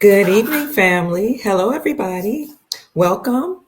Good evening, family. Hello, everybody. Welcome.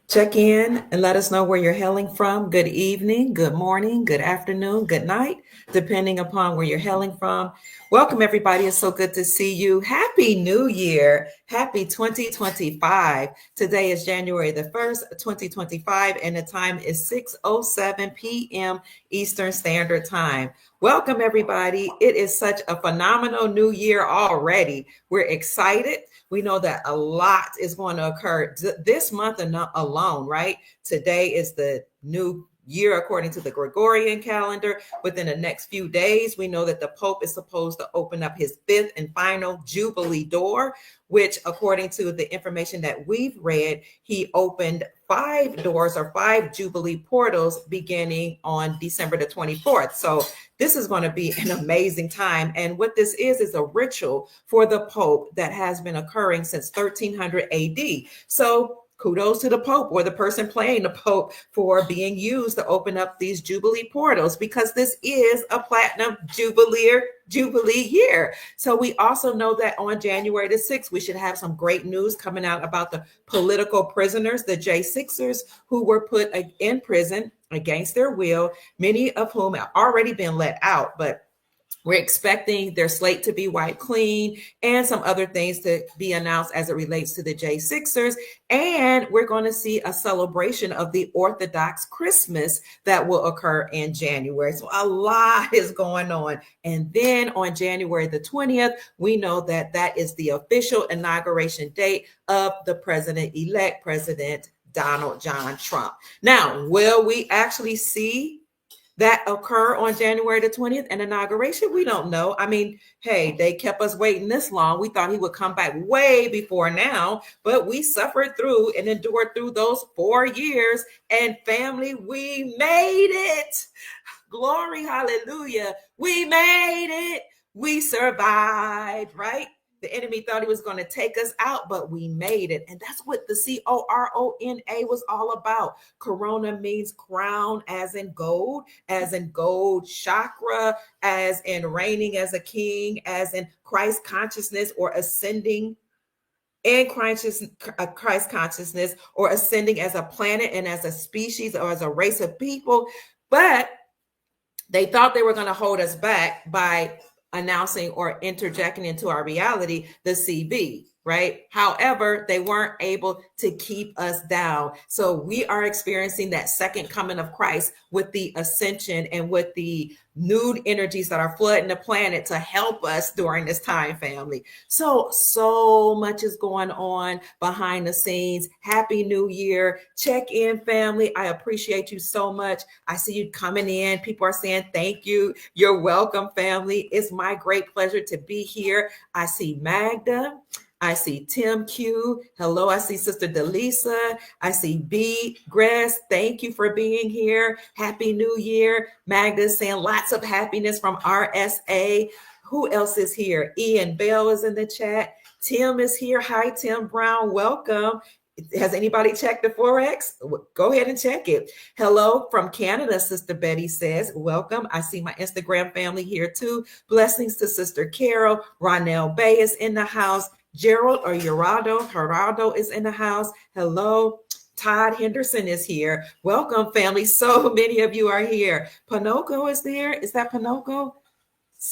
Check in and let us know where you're hailing from. Good evening, good morning, good afternoon, good night, depending upon where you're hailing from. Welcome, everybody. It's so good to see you. Happy New Year. Happy 2025. Today is January the 1st, 2025, and the time is 6:07 p.m. Eastern Standard Time. Welcome, everybody. It is such a phenomenal new year already. We're excited. We know that a lot is going to occur this month alone, right? Today is the new year according to the Gregorian calendar. Within the next few days, we know that the Pope is supposed to open up his fifth and final Jubilee door, which, according to the information that we've read, he opened five doors or five Jubilee portals beginning on December the 24th. So this is going to be an amazing time. And what this is a ritual for the Pope that has been occurring since 1300 AD. So kudos to the Pope or the person playing the Pope for being used to open up these Jubilee portals, because this is a platinum Jubilee year. So we also know that on January the 6th, we should have some great news coming out about the political prisoners, the J6ers, who were put in prison against their will, many of whom have already been let out, but we're expecting their slate to be wiped clean and some other things to be announced as it relates to the J6ers. And we're going to see a celebration of the Orthodox Christmas that will occur in January. So a lot is going on. And then on January the 20th, we know that that is the official inauguration date of the president-elect, President Donald John Trump. Now, will we actually see that occur on January the 20th, an inauguration? We don't know. I mean, hey, they kept us waiting this long. We thought he would come back way before now, but we suffered through and endured through those 4 years. And family, we made it. Glory, hallelujah. We made it. We survived, right? The enemy thought he was going to take us out, but we made it. And that's what the CORONA was all about. Corona means crown, as in gold chakra, as in reigning as a king, as in Christ consciousness or ascending in Christ consciousness, or ascending as a planet and as a species or as a race of people. But they thought they were going to hold us back by announcing or interjecting into our reality the CB, right? However, they weren't able to keep us down. So we are experiencing that second coming of Christ with the ascension and with the nude energies that are flooding the planet to help us during this time, family. So much is going on behind the scenes. Happy New Year. Check in, family. I appreciate you so much. I see you coming in. People are saying thank you. You're welcome, family. It's my great pleasure to be here. I see Magda. I see Tim Q. Hello, I see Sister Delisa. I see B. Gress. Thank you for being here. Happy New Year. Magda saying lots of happiness from RSA. Who else is here? Ian Bell is in the chat. Tim is here. Hi, Tim Brown. Welcome. Has anybody checked the Forex? Go ahead and check it. Hello from Canada, Sister Betty says. Welcome. I see my Instagram family here too. Blessings to Sister Carol. Ronell Bay is in the house. Gerald or Geraldo is in the house. Hello. Todd Henderson is here. Welcome, family. So many of you are here. Panoco is there. Is that Panoco?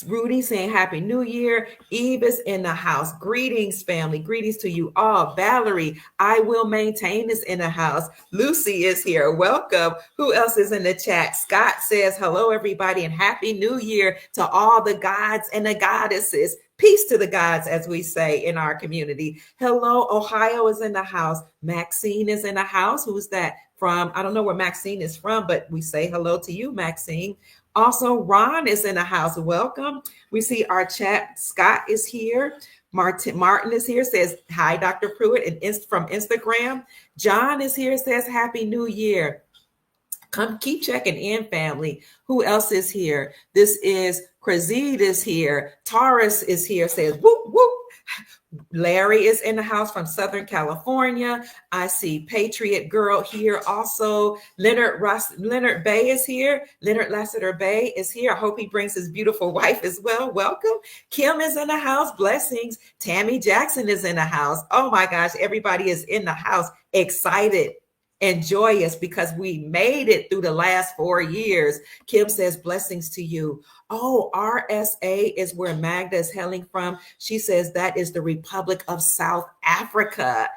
Rudy saying Happy New Year. Eve is in the house. Greetings, family. Greetings to you all. Valerie, I will maintain this in the house. Lucy is here. Welcome. Who else is in the chat? Scott says hello, everybody, and Happy New Year to all the gods and the goddesses. Peace to the gods, as we say in our community. Hello, Ohio is in the house. Maxine is in the house. Who's that from? I don't know where Maxine is from, but we say hello to you, Maxine. Also, Ron is in the house. Welcome. We see our chat. Scott is here. Martin is here, says, hi, Dr. Pruitt, and from Instagram. John is here, says, Happy New Year. Come keep checking in, family. Who else is here? This is Krazid is here. Taurus is here, says, whoop, whoop. Larry is in the house from Southern California. I see Patriot Girl here also. Leonard Bay is here. Leonard Lassiter Bay is here. I hope he brings his beautiful wife as well. Welcome. Kim is in the house. Blessings. Tammy Jackson is in the house. Oh my gosh, everybody is in the house, excited and joyous because we made it through the last 4 years. Kim says, blessings to you. Oh, RSA is where Magda is hailing from. She says that is the Republic of South Africa.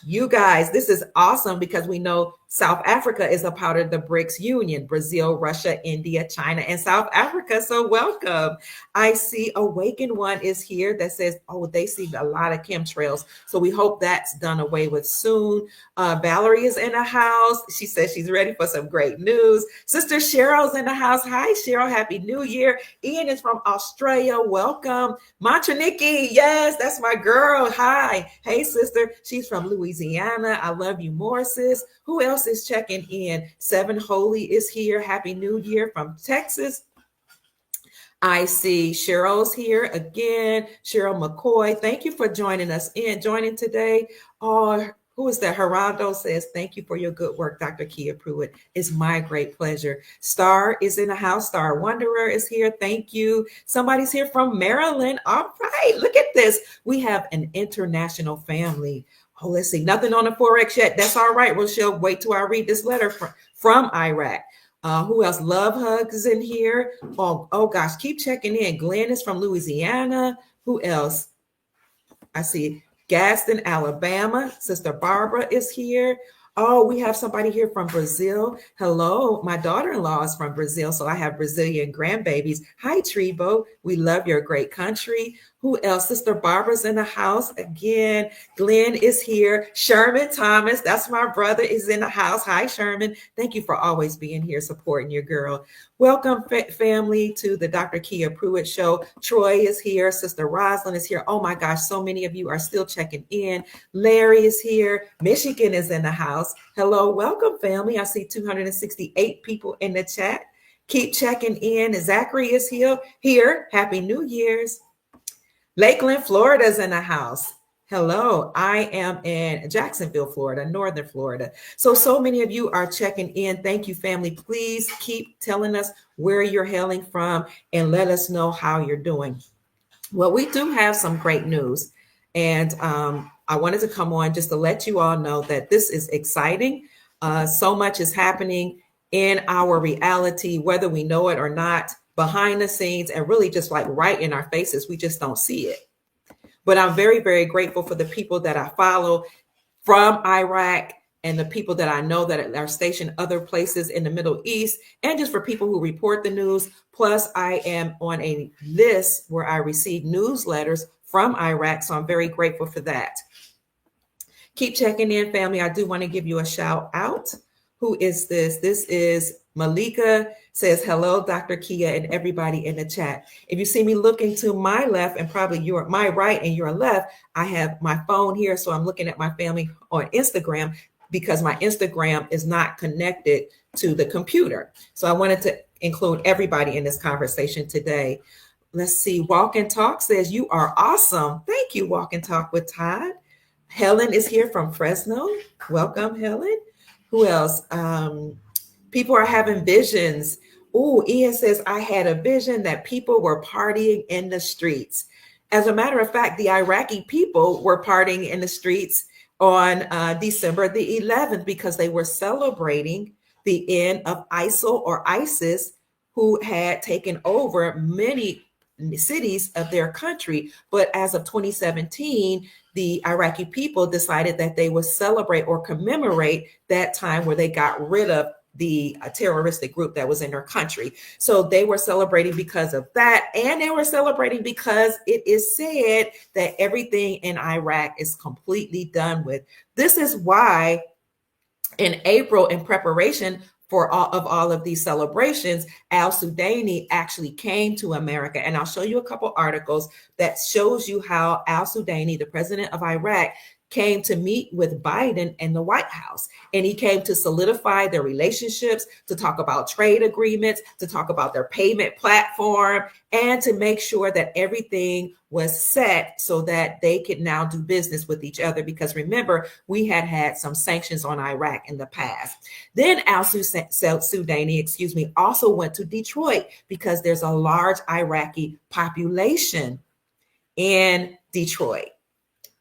You guys, this is awesome because we know South Africa is a part of the BRICS Union, Brazil, Russia, India, China, and South Africa. So welcome. I see Awakened One is here that says, oh, they see a lot of chemtrails. So we hope that's done away with soon. Valerie is in the house. She says she's ready for some great news. Sister Cheryl's in the house. Hi, Cheryl. Happy New Year. Ian is from Australia. Welcome. Matraniki. Yes, that's my girl. Hi. Hey, sister. She's from Louisiana. I love you more, sis. Who else is checking in? Seven Holy is here. Happy New Year from Texas. I see Cheryl's here again. Cheryl McCoy. Thank you for joining today. Oh, who is that? Geraldo says, thank you for your good work, Dr. Kia Pruitt. It's my great pleasure. Star is in the house. Star Wanderer is here. Thank you. Somebody's here from Maryland. All right, look at this. We have an international family. Oh, let's see. Nothing on the Forex yet. That's all right, Rochelle. Wait till I read this letter from Iraq. Who else? Love Hugs is in here. Oh gosh, keep checking in. Glenn is from Louisiana. Who else? I see Gaston, Alabama. Sister Barbara is here. Oh, we have somebody here from Brazil. Hello, my daughter-in-law is from Brazil, so I have Brazilian grandbabies. Hi, Trebo. We love your great country. Who else? Sister Barbara's in the house again. Glenn is here. Sherman Thomas, that's my brother, is in the house. Hi, Sherman. Thank you for always being here supporting your girl. Welcome, family, to the Dr. Kia Pruitt Show. Troy is here. Sister Rosalind is here. Oh my gosh, so many of you are still checking in. Larry is here. Michigan is in the house. Hello, welcome, family. I see 268 people in the chat. Keep checking in. Zachary is here. Happy New Year's. Lakeland, Florida is in the house. Hello, I am in Jacksonville, Florida, Northern Florida. So many of you are checking in. Thank you, family. Please keep telling us where you're hailing from and let us know how you're doing. Well, we do have some great news. And I wanted to come on just to let you all know that this is exciting. So much is happening in our reality, whether we know it or not, behind the scenes and really just like right in our faces. We just don't see it. But I'm very, very grateful for the people that I follow from Iraq and the people that I know that are stationed other places in the Middle East, and just for people who report the news. Plus, I am on a list where I receive newsletters from Iraq, so I'm very grateful for that. Keep checking in, family. I do want to give you a shout out. Who is this? This is Malika. Says, hello, Dr. Kia and everybody in the chat. If you see me looking to my left and probably my right and your left, I have my phone here. So I'm looking at my family on Instagram because my Instagram is not connected to the computer. So I wanted to include everybody in this conversation today. Let's see. Walk and Talk says, you are awesome. Thank you, Walk and Talk with Todd. Helen is here from Fresno. Welcome, Helen. Who else? People are having visions. Oh, Ian says, I had a vision that people were partying in the streets. As a matter of fact, the Iraqi people were partying in the streets on December the 11th because they were celebrating the end of ISIL or ISIS, who had taken over many cities of their country. But as of 2017, the Iraqi people decided that they would celebrate or commemorate that time where they got rid of the terroristic group that was in their country. So they were celebrating because of that. And they were celebrating because it is said that everything in Iraq is completely done with. This is why in April, in preparation for all of these celebrations, al-Sudani actually came to America. And I'll show you a couple articles that shows you how al-Sudani, the president of Iraq, came to meet with Biden in the White House. And he came to solidify their relationships, to talk about trade agreements, to talk about their payment platform, and to make sure that everything was set so that they could now do business with each other. Because remember, we had had some sanctions on Iraq in the past. Then al-Sudani, also went to Detroit because there's a large Iraqi population in Detroit.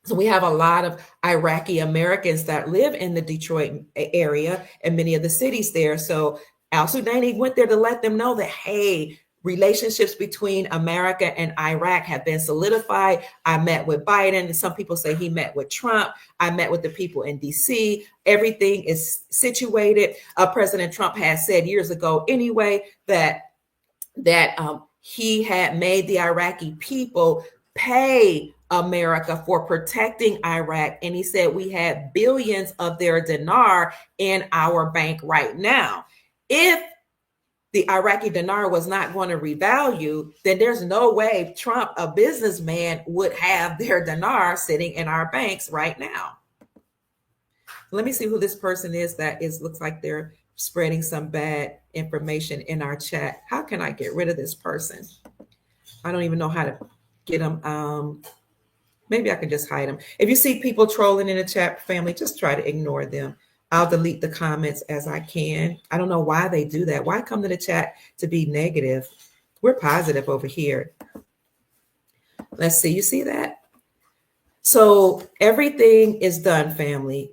So we have a lot of Iraqi Americans that live in the Detroit area and many of the cities there. So al-Sudani went there to let them know that, hey, relationships between America and Iraq have been solidified. I met with Biden, and some people say he met with Trump. I met with the people in DC. Everything is situated. President Trump has said years ago anyway that he had made the Iraqi people pay America for protecting Iraq. And he said we had billions of their dinar in our bank right now. If the Iraqi dinar was not going to revalue, then there's no way Trump, a businessman, would have their dinar sitting in our banks right now. Let me see who this person is looks like they're spreading some bad information in our chat. How can I get rid of this person? I don't even know how to get them. Maybe I can just hide them. If you see people trolling in the chat, family, just try to ignore them. I'll delete the comments as I can. I don't know why they do that. Why come to the chat to be negative? We're positive over here. Let's see. You see that? So everything is done, family.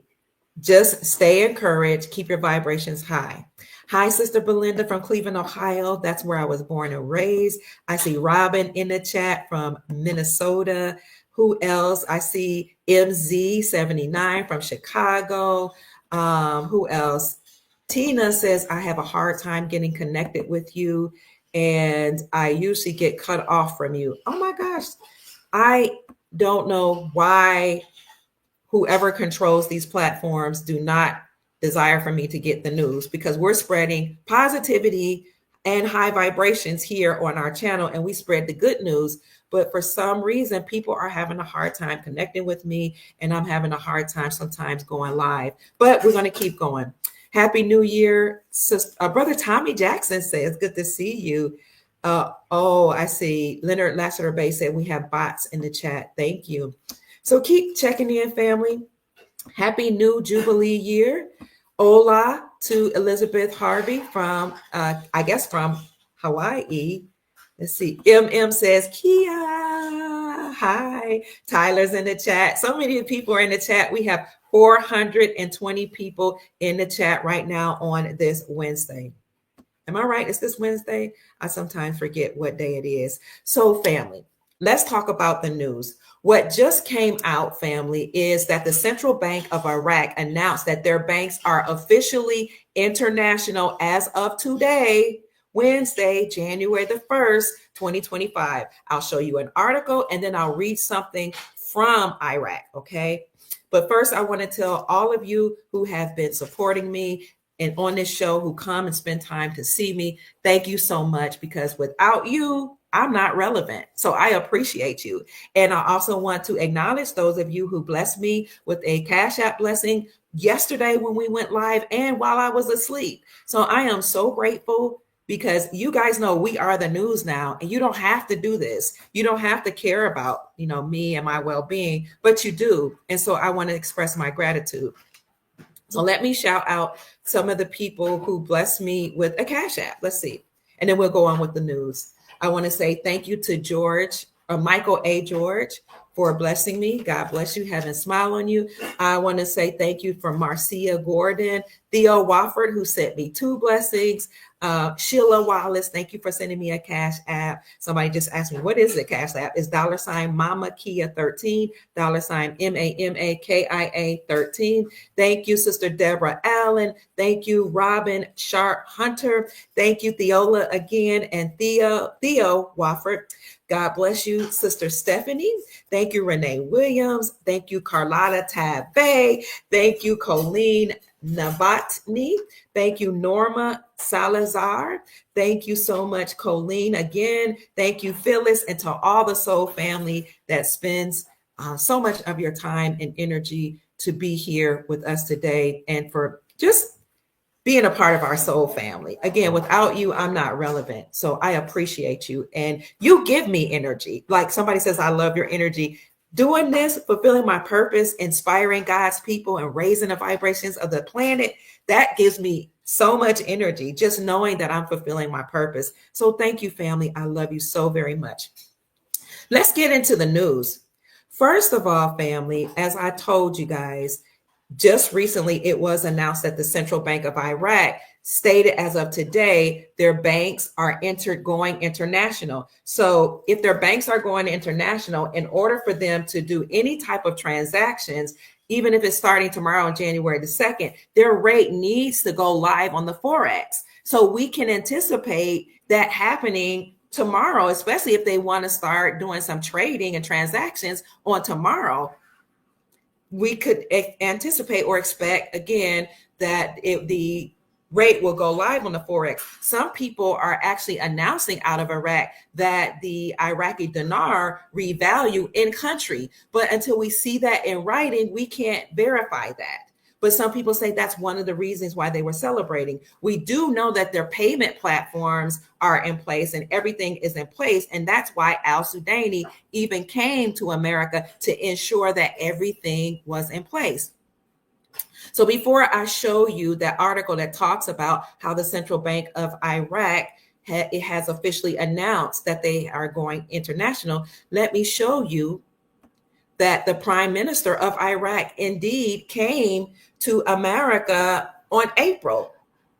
Just stay encouraged. Keep your vibrations high. Hi, Sister Belinda from Cleveland, Ohio. That's where I was born and raised. I see Robin in the chat from Minnesota. Who else? I see MZ79 from Chicago. Who else? Tina says, I have a hard time getting connected with you, and I usually get cut off from you. Oh my gosh. I don't know why whoever controls these platforms do not desire for me to get the news, because we're spreading positivity and high vibrations here on our channel, and we spread the good news. But for some reason, people are having a hard time connecting with me, and I'm having a hard time sometimes going live. But we're going to keep going. Happy New Year. Brother Tommy Jackson says, good to see you. I see Leonard Lassiter Bay said we have bots in the chat. Thank you. So keep checking in, family. Happy New Jubilee year. Hola to Elizabeth Harvey from, from Hawaii. Let's see. MM says, Kia. Hi. Tyler's in the chat. So many people are in the chat. We have 420 people in the chat right now on this Wednesday. Am I right? Is this Wednesday? I sometimes forget what day it is. So, family, let's talk about the news. What just came out, family, is that the Central Bank of Iraq announced that their banks are officially international as of today, Wednesday, January the 1st, 2025. I'll show you an article and then I'll read something from Iraq, okay? But first, I want to tell all of you who have been supporting me and on this show, who come and spend time to see me, thank you so much, because without you, I'm not relevant. So I appreciate you. And I also want to acknowledge those of you who blessed me with a Cash App blessing yesterday when we went live and while I was asleep. So I am so grateful, because you guys know we are the news now, and you don't have to do this. You don't have to care about, me and my well-being, but you do. And so I want to express my gratitude. So let me shout out some of the people who blessed me with a Cash App. Let's see. And then we'll go on with the news. I want to say thank you to Michael A. George, for blessing me. God bless you. Heaven smile on you. I want to say thank you for Marcia Gordon, Theo Wofford, who sent me 2 blessings. Sheila Wallace, thank you for sending me a Cash App. Somebody just asked me, what is the Cash App? It's $ Mama Kia 13, $ MAMAKIA 13. Thank you, Sister Deborah Allen. Thank you, Robin Sharp Hunter. Thank you, Theola again, and Theo Wofford. God bless you, Sister Stephanie. Thank you, Renee Williams. Thank you, Carlotta Tabay. Thank you, Colleen Novotny. Thank you, Norma Salazar. Thank you so much, Colleen. Again, thank you, Phyllis, and to all the Soul family that spends so much of your time and energy to be here with us today and for just being a part of our soul family. Again, without you, I'm not relevant. So I appreciate you. And you give me energy. Like somebody says, I love your energy. Doing this, fulfilling my purpose, inspiring God's people, and raising the vibrations of the planet, that gives me so much energy, just knowing that I'm fulfilling my purpose. So thank you, family. I love you so very much. Let's get into the news. First of all, family, as I told you guys, just recently, it was announced that the Central Bank of Iraq stated as of today, their banks are going international. So if their banks are going international, in order for them to do any type of transactions, even if it's starting tomorrow on January the 2nd, their rate needs to go live on the Forex. So we can anticipate that happening tomorrow, especially if they want to start doing some trading and transactions on tomorrow. We could anticipate or expect again that the rate will go live on the Forex. Some people are actually announcing out of Iraq that the Iraqi dinar revalue in country. But until we see that in writing, we can't verify that. But some people say that's one of the reasons why they were celebrating. We do know that their payment platforms are in place and everything is in place. And that's why Al Sudani even came to America to ensure that everything was in place. So before I show you that article that talks about how the Central Bank of Iraq it has officially announced that they are going international, let me show you that the Prime Minister of Iraq indeed came to America on April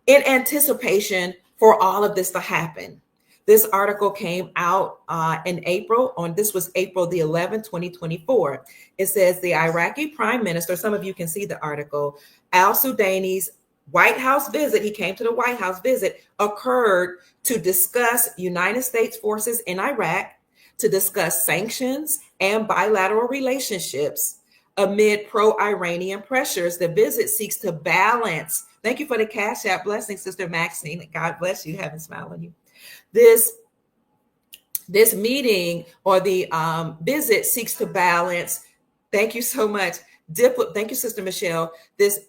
in anticipation for all of this to happen. This article came out in April this was April the 11th, 2024. It says the Iraqi Prime Minister, some of you can see the article, Al Sudani's White House visit, he came to the White House visit, occurred to discuss United States forces in Iraq, to discuss sanctions and bilateral relationships amid pro-Iranian pressures. The visit seeks to balance. Thank you for the Cash App blessing, Sister Maxine. God bless you. Heaven smile on you. This meeting or the visit seeks to balance. Thank you so much. Thank you, Sister Michelle. This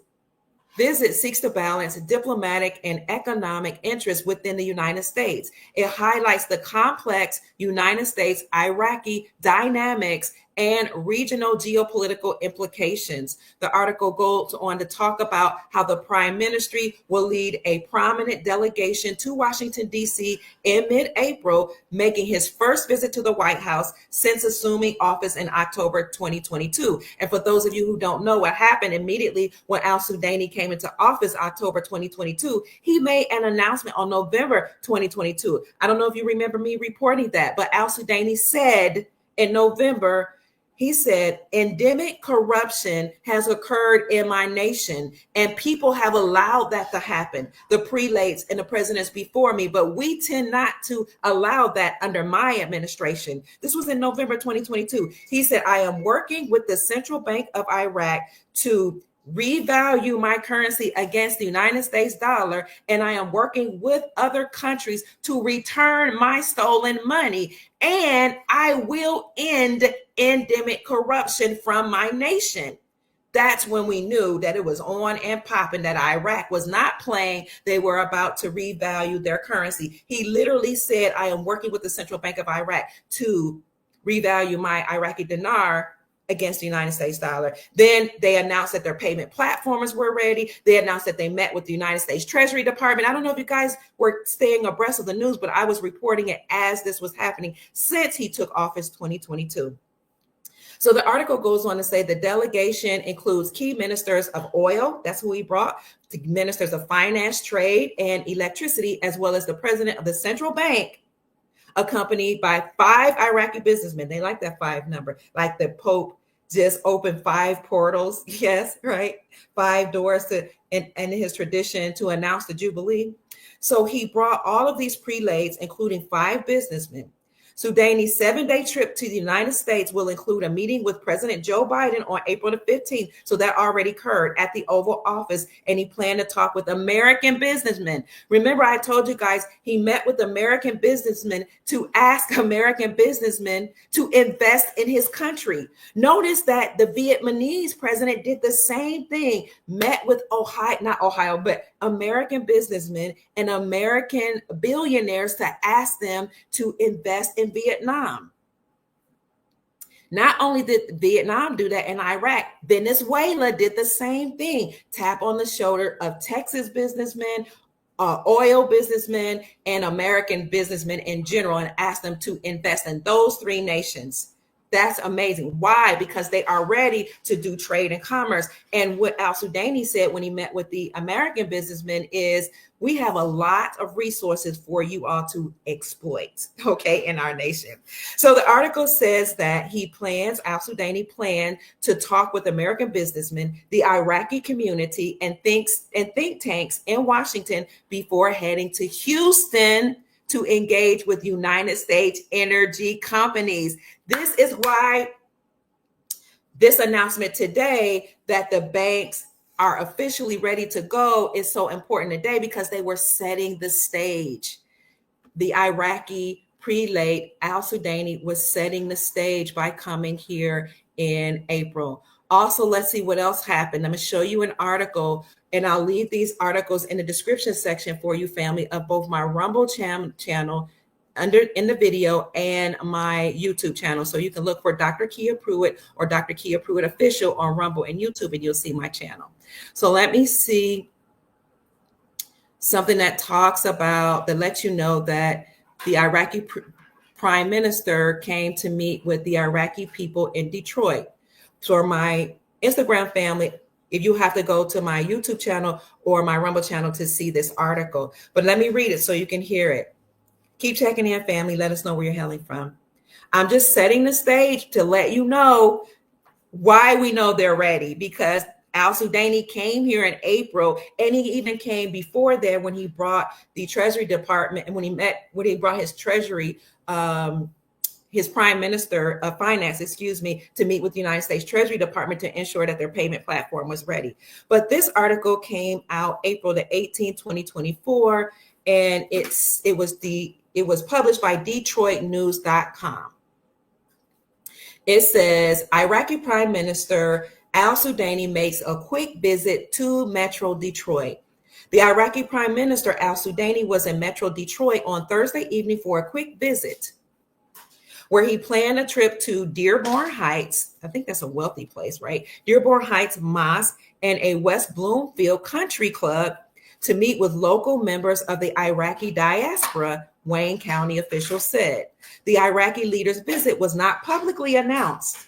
visit seeks to balance diplomatic and economic interests within the United States. It highlights the complex United States-Iraqi dynamics and regional geopolitical implications. The article goes on to talk about how the Prime Ministry will lead a prominent delegation to Washington, D.C. in mid-April, making his first visit to the White House since assuming office in October 2022. And for those of you who don't know what happened immediately when Al Sudani came into office, October 2022, he made an announcement on November 2022. I don't know if you remember me reporting that, but Al Sudani said in November, he said, endemic corruption has occurred in my nation, and people have allowed that to happen, the prelates and the presidents before me, but we tend not to allow that under my administration. This was in November 2022. He said, I am working with the Central Bank of Iraq to revalue my currency against the United States dollar, and I am working with other countries to return my stolen money, and I will end endemic corruption from my nation. That's when we knew that it was on and popping, that Iraq was not playing. They were about to revalue their currency. He literally said, I am working with the Central Bank of Iraq to revalue my Iraqi dinar against the United States dollar. Then they announced that their payment platforms were ready. They announced that they met with the United States Treasury Department. I don't know if you guys were staying abreast of the news, but I was reporting it as this was happening since he took office 2022. So the article goes on to say the delegation includes key ministers of oil, that's who he brought, the ministers of finance, trade, and electricity, as well as the president of the central bank, accompanied by 5 Iraqi businessmen. They like that 5 number, like the Pope just opened 5 portals. Yes, right. 5 doors to in his tradition to announce the Jubilee. So he brought all of these prelates, including 5 businessmen. Soudani's 7-day trip to the United States will include a meeting with President Joe Biden on April the 15th. So that already occurred at the Oval Office, and he planned to talk with American businessmen. Remember, I told you guys he met with American businessmen to ask American businessmen to invest in his country. Notice that the Vietnamese president did the same thing, met with American businessmen and American billionaires to ask them to invest in Vietnam. Not only did Vietnam do that in Iraq, Venezuela did the same thing. Tap on the shoulder of Texas businessmen, oil businessmen, and American businessmen in general, and ask them to invest in those three nations. That's amazing. Why? Because they are ready to do trade and commerce. And what al-Sudani said when he met with the American businessmen is, we have a lot of resources for you all to exploit, okay, in our nation. So the article says that al-Sudani planned to talk with American businessmen, the Iraqi community, and think tanks in Washington before heading to Houston to engage with United States energy companies. This is why this announcement today that the banks are officially ready to go is so important today, because they were setting the stage. The Iraqi prelate al-Sudani was setting the stage by coming here in April. Also, let's see what else happened. I'm going to show you an article, and I'll leave these articles in the description section for you, family, of both my Rumble channel in the video and my YouTube channel. So you can look for Dr. Kia Pruitt or Dr. Kia Pruitt Official on Rumble and YouTube, and you'll see my channel. So let me see something that lets you know that the Iraqi prime minister came to meet with the Iraqi people in Detroit. For my Instagram family, if you have to go to my YouTube channel or my Rumble channel to see this article. But let me read it so you can hear it. Keep checking in, family. Let us know where you're hailing from. I'm just setting the stage to let you know why we know they're ready, because al-Sudani came here in April, and he even came before there when he brought the Treasury Department, and when he brought his Treasury, his Prime Minister of Finance, to meet with the United States Treasury Department to ensure that their payment platform was ready. But this article came out April the 18th, 2024, and it was published by DetroitNews.com. It says, Iraqi Prime Minister al-Sudani makes a quick visit to Metro Detroit. The Iraqi Prime Minister al-Sudani was in Metro Detroit on Thursday evening for a quick visit, where he planned a trip to Dearborn Heights. I think that's a wealthy place, right? Dearborn Heights Mosque and a West Bloomfield Country Club to meet with local members of the Iraqi diaspora, Wayne County officials said. The Iraqi leader's visit was not publicly announced,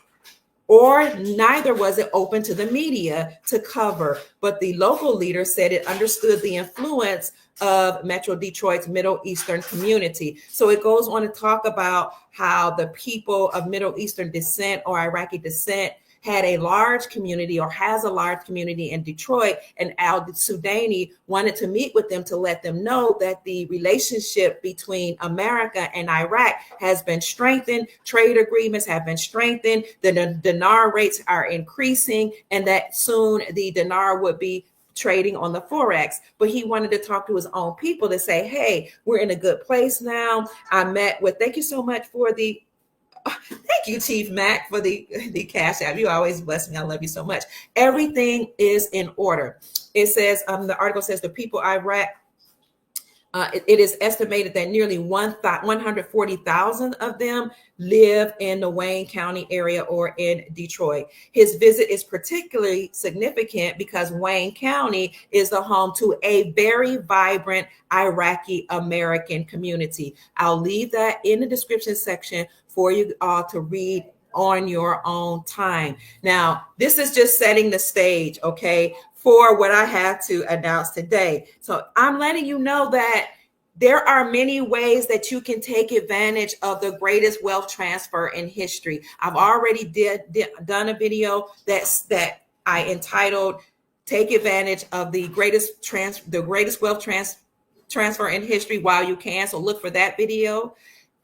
or neither was it open to the media to cover, but the local leader said it understood the influence of Metro Detroit's Middle Eastern community. So it goes on to talk about how the people of Middle Eastern descent or Iraqi descent had a large community, or has a large community in Detroit, and al-Sudani wanted to meet with them to let them know that the relationship between America and Iraq has been strengthened, trade agreements have been strengthened, the dinar rates are increasing, and that soon the dinar would be trading on the Forex. But he wanted to talk to his own people to say, hey, we're in a good place now. I met with, thank you so much for the thank you, Chief Mac, for the Cash App. You always bless me. I love you so much. Everything is in order. It says, the article says the people Iraq, it is estimated that nearly 140,000 of them live in the Wayne County area or in Detroit. His visit is particularly significant because Wayne County is the home to a very vibrant Iraqi American community. I'll leave that in the description section for you all to read on your own time. Now, this is just setting the stage, okay, for what I have to announce today. So I'm letting you know that there are many ways that you can take advantage of the greatest wealth transfer in history. I've already done a video that I entitled "Take Advantage of the Greatest Wealth Transfer in History While You Can." So look for that video.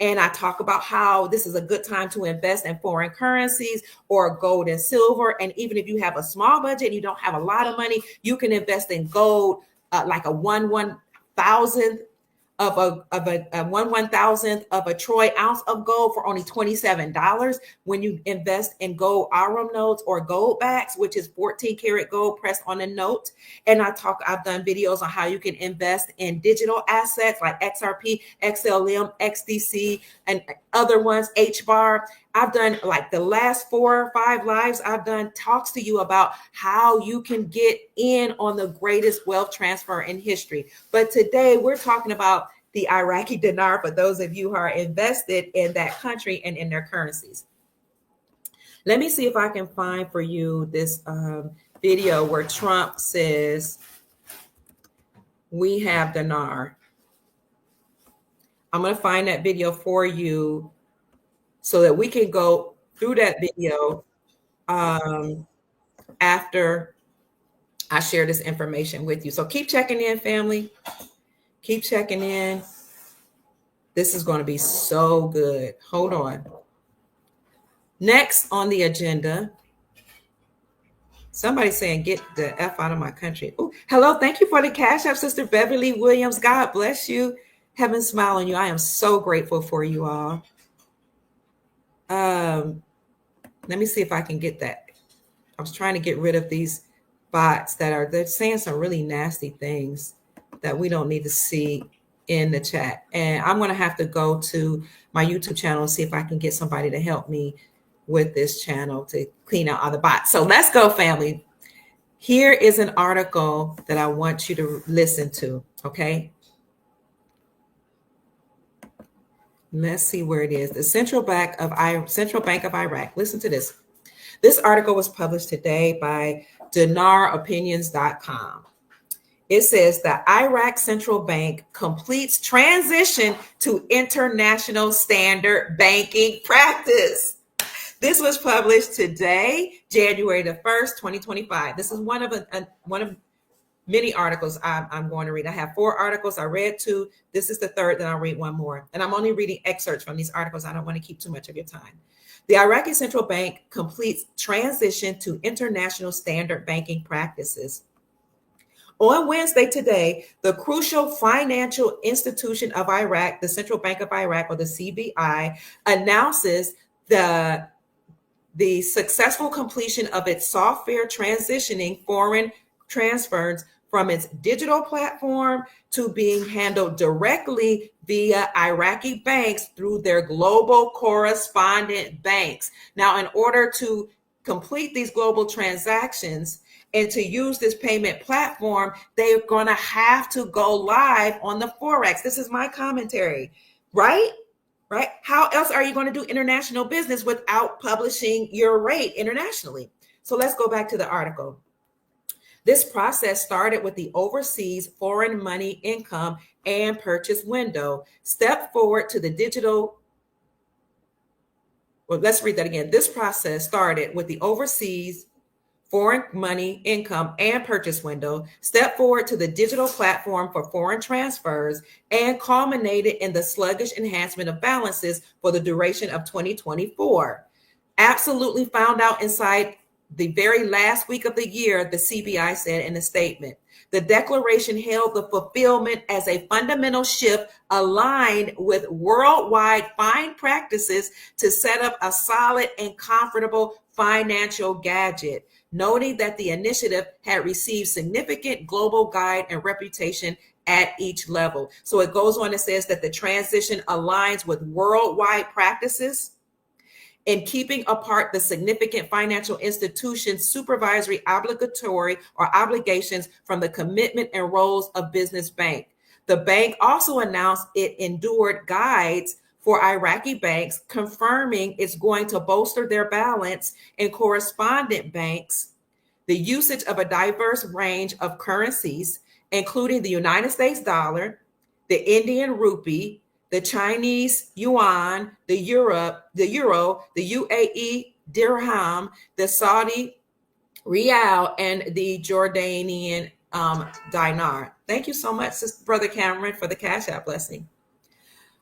And I talk about how this is a good time to invest in foreign currencies or gold and silver. And even if you have a small budget and you don't have a lot of money, you can invest in gold, like a 1/1000th of a 1/1000th of a troy ounce of gold for only $27 when you invest in gold Arum notes or gold backs, which is 14 karat gold pressed on a note. And I've done videos on how you can invest in digital assets like XRP, XLM, XDC, and other ones, HBAR. I've done, like, the last 4 or 5 lives I've done talks to you about how you can get in on the greatest wealth transfer in history. But today we're talking about the Iraqi dinar for those of you who are invested in that country and in their currencies. Let me see if I can find for you this video where Trump says we have dinar. I'm going to find that video for you so that we can go through that video after I share this information with you. So keep checking in, family. Keep checking in. This is going to be so good. Hold on. Next on the agenda, somebody saying, get the F out of my country. Ooh, hello. Thank you for the Cash App, Sister Beverly Williams. God bless you. Heaven smile on you. I am so grateful for you all. Let me see if I can get that. I was trying to get rid of these bots they're saying some really nasty things that we don't need to see in the chat. And I'm going to have to go to my YouTube channel and see if I can get somebody to help me with this channel to clean out all the bots. So let's go, family. Here is an article that I want you to listen to. Okay. Let's see where it is. The Central Bank of Iraq. Listen to this. This article was published today by DinarOpinions.com. It says the Iraq Central Bank completes transition to international standard banking practice. This was published today, January the 1st, 2025. This is one of many articles I'm going to read. I have 4 articles. I read 2. This is the 3rd, then I'll read 1 more. And I'm only reading excerpts from these articles. I don't want to keep too much of your time. The Iraqi Central Bank completes transition to international standard banking practices. On Wednesday today, the crucial financial institution of Iraq, the Central Bank of Iraq, or the CBI, announces the successful completion of its software transitioning foreign transfers from its digital platform to being handled directly via Iraqi banks through their global correspondent banks. Now, in order to complete these global transactions and to use this payment platform, they're going to have to go live on the Forex. This is my commentary, right? Right? How else are you going to do international business without publishing your rate internationally? So let's go back to the article. This process started with the overseas foreign money income and purchase window. Step forward to the digital. Well, let's read that again. This process started with the overseas foreign money income and purchase window, step forward to the digital platform for foreign transfers, and culminated in the sluggish enhancement of balances for the duration of 2024. Absolutely found out inside the very last week of the year, the CBI said in a statement. The declaration hailed the fulfillment as a fundamental shift aligned with worldwide fine practices to set up a solid and comfortable financial gadget, noting that the initiative had received significant global guide and reputation at each level. So it goes on and says that the transition aligns with worldwide practices in keeping apart the significant financial institutions' supervisory obligatory or obligations from the commitment and roles of business bank. The bank also announced it endured guides for Iraqi banks, confirming it's going to bolster their balance in correspondent banks, the usage of a diverse range of currencies, including the United States dollar, the Indian rupee, the Chinese yuan, the euro, the UAE dirham, the Saudi rial, and the Jordanian dinar. Thank you so much, Sister Brother Cameron, for the Cash App blessing.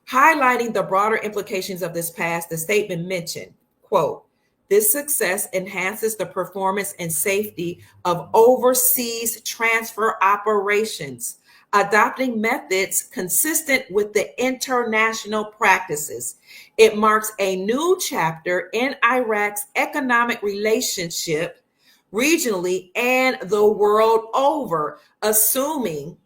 Highlighting the broader implications of this pass, the statement mentioned, quote, this success enhances the performance and safety of overseas transfer operations, adopting methods consistent with the international practices. It marks a new chapter in Iraq's economic relationship regionally and the world over, assisting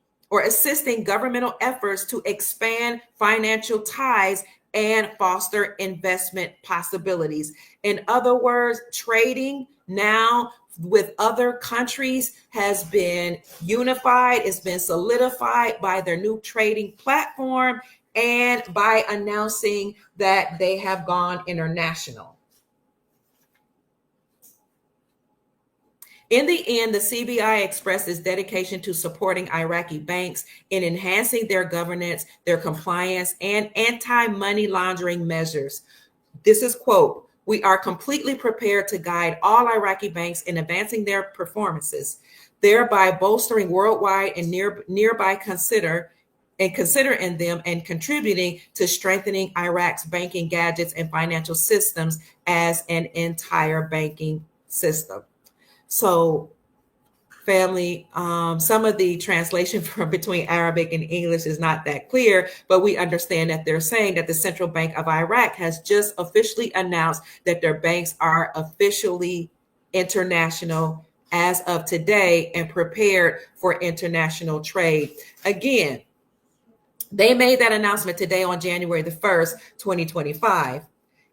governmental efforts to expand financial ties and foster investment possibilities. In other words, trading now with other countries has been unified, it's been solidified by their new trading platform and by announcing that they have gone international. In the end, the CBI expressed its dedication to supporting Iraqi banks in enhancing their governance, their compliance, and anti-money laundering measures. This is, quote, we are completely prepared to guide all Iraqi banks in advancing their performances, thereby bolstering worldwide and nearby considering them and contributing to strengthening Iraq's banking gadgets and financial systems as an entire banking system. So, family, some of the translation from between Arabic and English is not that clear, but we understand that they're saying that the Central Bank of Iraq has just officially announced that their banks are officially international as of today and prepared for international trade. Again, they made that announcement today on January the 1st, 2025.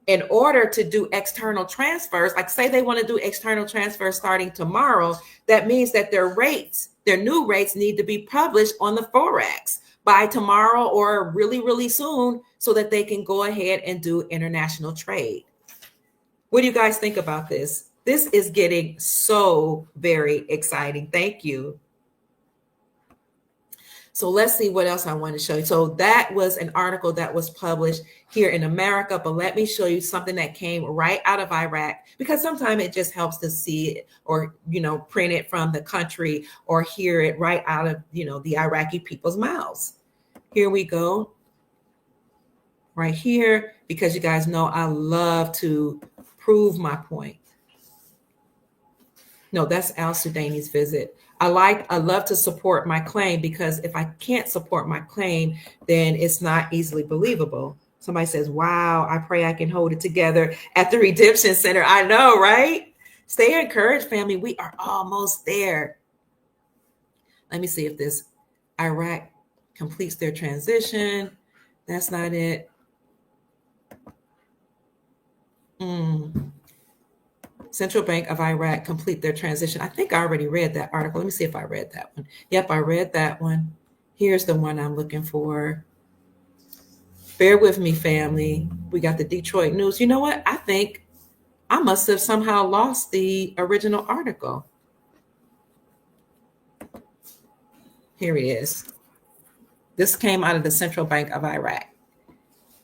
In order to do external transfers, like say they want to do external transfers starting tomorrow, that means that their new rates need to be published on the Forex by tomorrow or really, really soon so that they can go ahead and do international trade. What do you guys think about this? This is getting so very exciting. Thank you. So let's see what else I want to show you. So that was an article that was published here in America, but let me show you something that came right out of Iraq, because sometimes it just helps to see it or, print it from the country or hear it right out of, the Iraqi people's mouths. Here we go. Right here, because you guys know I love to prove my point. No, that's Al-Sudani's visit. I love to support my claim, because if I can't support my claim, then it's not easily believable. Somebody says, wow, I pray I can hold it together at the Redemption Center. I know, right? Stay encouraged, family. We are almost there. Let me see if this Iraq completes their transition. That's not it. Central Bank of Iraq complete their transition. I think I already read that article. Let me see if I read that one. Yep, I read that one. Here's the one I'm looking for. Bear with me, family. We got the Detroit News. You know what? I think I must have somehow lost the original article. Here it is. This came out of the Central Bank of Iraq.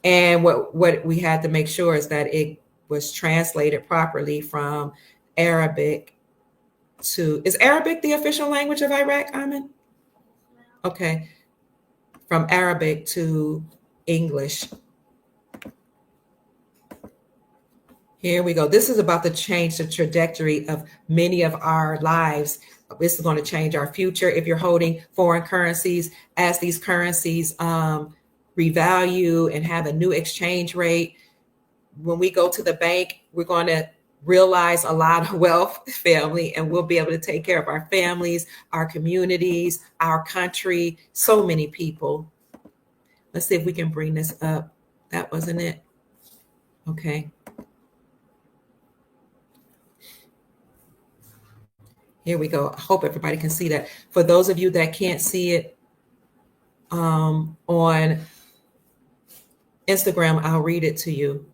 And what we had to make sure is that it was translated properly from Arabic to, is Arabic the official language of Iraq, Amin? Okay. From Arabic to English. Here we go. This is about to change the trajectory of many of our lives. This is going to change our future. If you're holding foreign currencies, as these currencies revalue and have a new exchange rate, when we go to the bank, we're going to realize a lot of wealth, family, and we'll be able to take care of our families, our communities, our country, so many people. Let's see if we can bring this up. That wasn't it. Okay. Here we go. I hope everybody can see that. For those of you that can't see it on Instagram, I'll read it to you.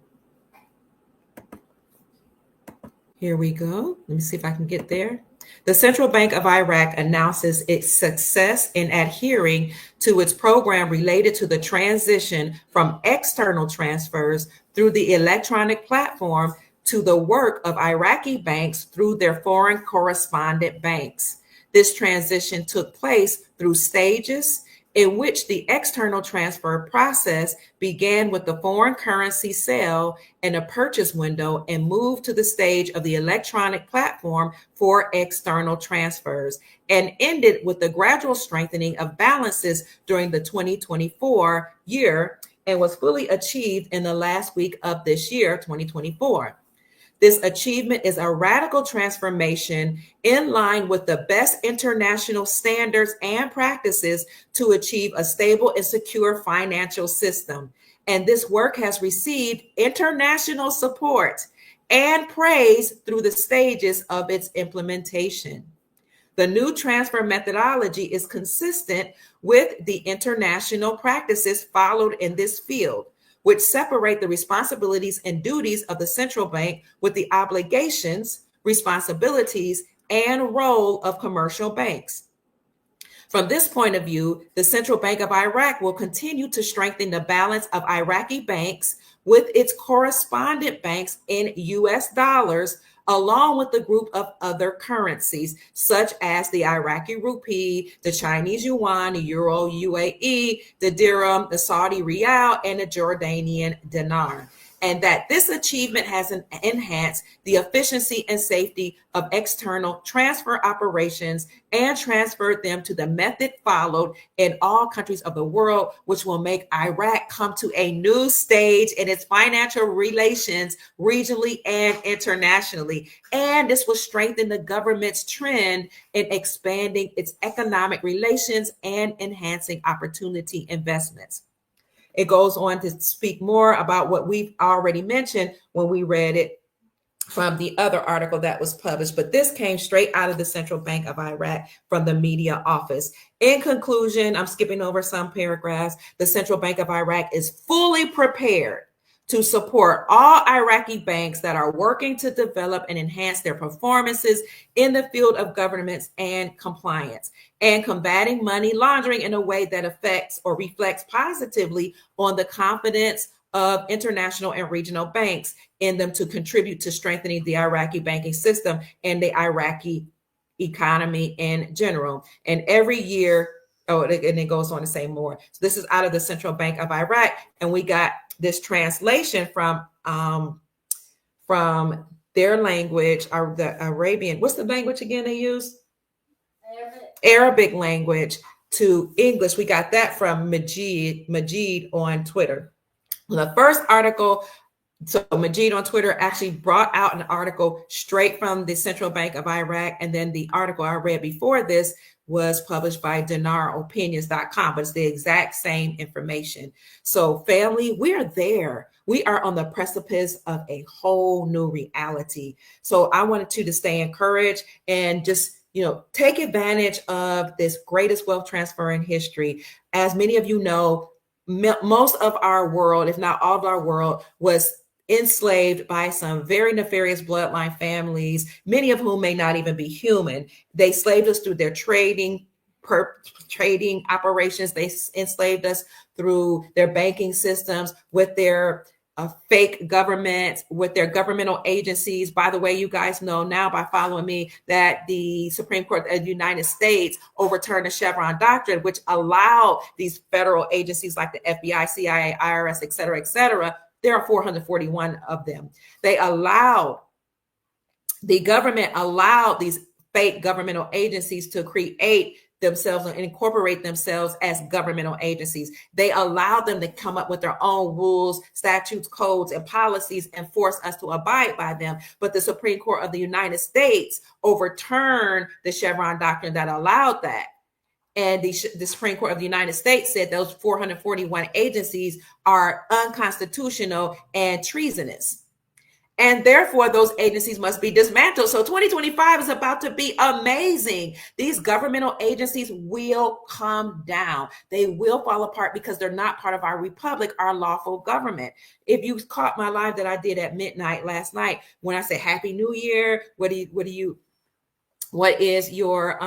Here we go. Let me see if I can get there. The Central Bank of Iraq announces its success in adhering to its program related to the transition from external transfers through the electronic platform to the work of Iraqi banks through their foreign correspondent banks. This transition took place through stages in which the external transfer process began with the foreign currency sale and a purchase window and moved to the stage of the electronic platform for external transfers, and ended with the gradual strengthening of balances during the 2024 year and was fully achieved in the last week of this year, 2024. This achievement is a radical transformation in line with the best international standards and practices to achieve a stable and secure financial system. And this work has received international support and praise through the stages of its implementation. The new transfer methodology is consistent with the international practices followed in this field, which separate the responsibilities and duties of the central bank with the obligations, responsibilities, and role of commercial banks. From this point of view, the Central Bank of Iraq will continue to strengthen the balance of Iraqi banks with its correspondent banks in US dollars, along with the group of other currencies, such as the Iraqi rupee, the Chinese yuan, the euro UAE, the dirham, the Saudi riyal, and the Jordanian dinar. And that this achievement has enhanced the efficiency and safety of external transfer operations and transferred them to the method followed in all countries of the world, which will make Iraq come to a new stage in its financial relations regionally and internationally. And this will strengthen the government's trend in expanding its economic relations and enhancing opportunity investments. It goes on to speak more about what we've already mentioned when we read it from the other article that was published, but this came straight out of the Central Bank of Iraq from the media office. In conclusion, I'm skipping over some paragraphs. The Central Bank of Iraq is fully prepared to support all Iraqi banks that are working to develop and enhance their performances in the field of governance and compliance, and combating money laundering in a way that affects or reflects positively on the confidence of international and regional banks in them to contribute to strengthening the Iraqi banking system and the Iraqi economy in general. And every year, and it goes on to say more. So this is out of the Central Bank of Iraq, and we got this translation from their language, or the Arabian. What's the language again they use? Arabic language to English. We got that from Majid on Twitter. The first article, so Majid on Twitter actually brought out an article straight from the Central Bank of Iraq, and then the article I read before this was published by dinaropinions.com, but it's the exact same information. So family, we are there. We are on the precipice of a whole new reality. So I wanted you to stay encouraged and just, take advantage of this greatest wealth transfer in history. As many of you know, most of our world, if not all of our world, was enslaved by some very nefarious bloodline families, many of whom may not even be human. They enslaved us through their trading operations. They enslaved us through their banking systems, with their fake governments, with their governmental agencies. By the way, you guys know now by following me that the Supreme Court of the United States overturned the Chevron doctrine, which allowed these federal agencies like the FBI, CIA, IRS, et cetera, there are 441 of them. The government allowed these fake governmental agencies to create themselves and incorporate themselves as governmental agencies. They allowed them to come up with their own rules, statutes, codes, and policies and force us to abide by them. But the Supreme Court of the United States overturned the Chevron doctrine that allowed that. And the Supreme Court of the United States said those 441 agencies are unconstitutional and treasonous. And therefore, those agencies must be dismantled. So 2025 is about to be amazing. These governmental agencies will come down. They will fall apart because they're not part of our republic, our lawful government. If you caught my live that I did at midnight last night, when I said Happy New Year, what is your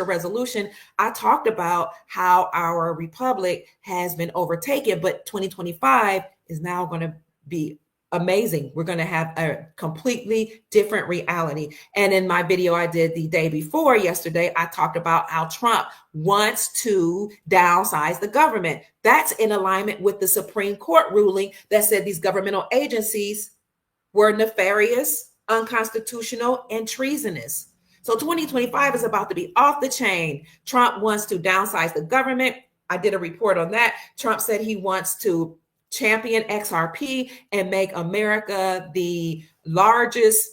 resolution? I talked about how our republic has been overtaken, but 2025 is now going to be amazing. We're going to have a completely different reality. And in my video I did the day before yesterday, I talked about how Trump wants to downsize the government. That's in alignment with the Supreme Court ruling that said these governmental agencies were nefarious, unconstitutional, and treasonous. So 2025 is about to be off the chain. Trump wants to downsize the government. I did a report on that. Trump said he wants to champion XRP and make America the largest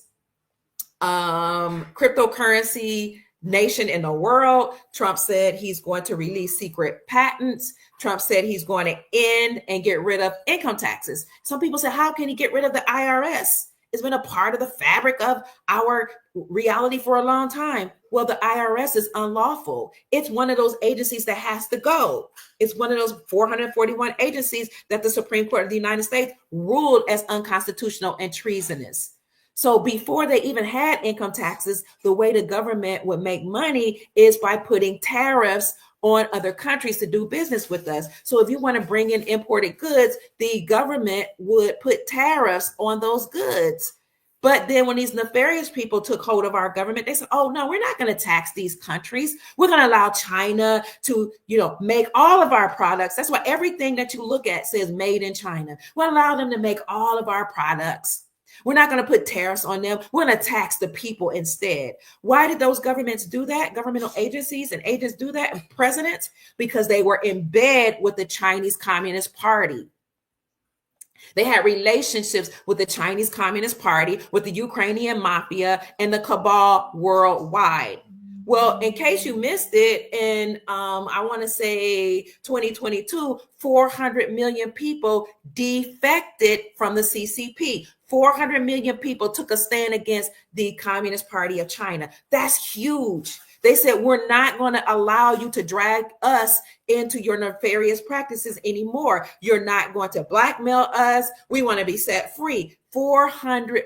cryptocurrency nation in the world. Trump said he's going to release secret patents. Trump said he's going to end and get rid of income taxes. Some people say, how can he get rid of the IRS? It's been a part of the fabric of our reality for a long time. Well, the IRS is unlawful. It's one of those agencies that has to go. It's one of those 441 agencies that the Supreme Court of the United States ruled as unconstitutional and treasonous. So before they even had income taxes, the way the government would make money is by putting tariffs on other countries to do business with us. So if you want to bring in imported goods, the government would put tariffs on those goods. But then when these nefarious people took hold of our government, they said, oh, no, we're not going to tax these countries. We're going to allow China to, make all of our products. That's why everything that you look at says made in China. We'll allow them to make all of our products. We're not going to put tariffs on them. We're going to tax the people instead. Why did those governments do that? Governmental agencies and agents do that, and presidents? Because they were in bed with the Chinese Communist Party. They had relationships with the Chinese Communist Party, with the Ukrainian mafia, and the cabal worldwide. Well, in case you missed it, in I want to say 2022, 400 million people defected from the CCP. 400 million people took a stand against the Communist Party of China. That's huge. They said, we're not going to allow you to drag us into your nefarious practices anymore. You're not going to blackmail us. We want to be set free. 400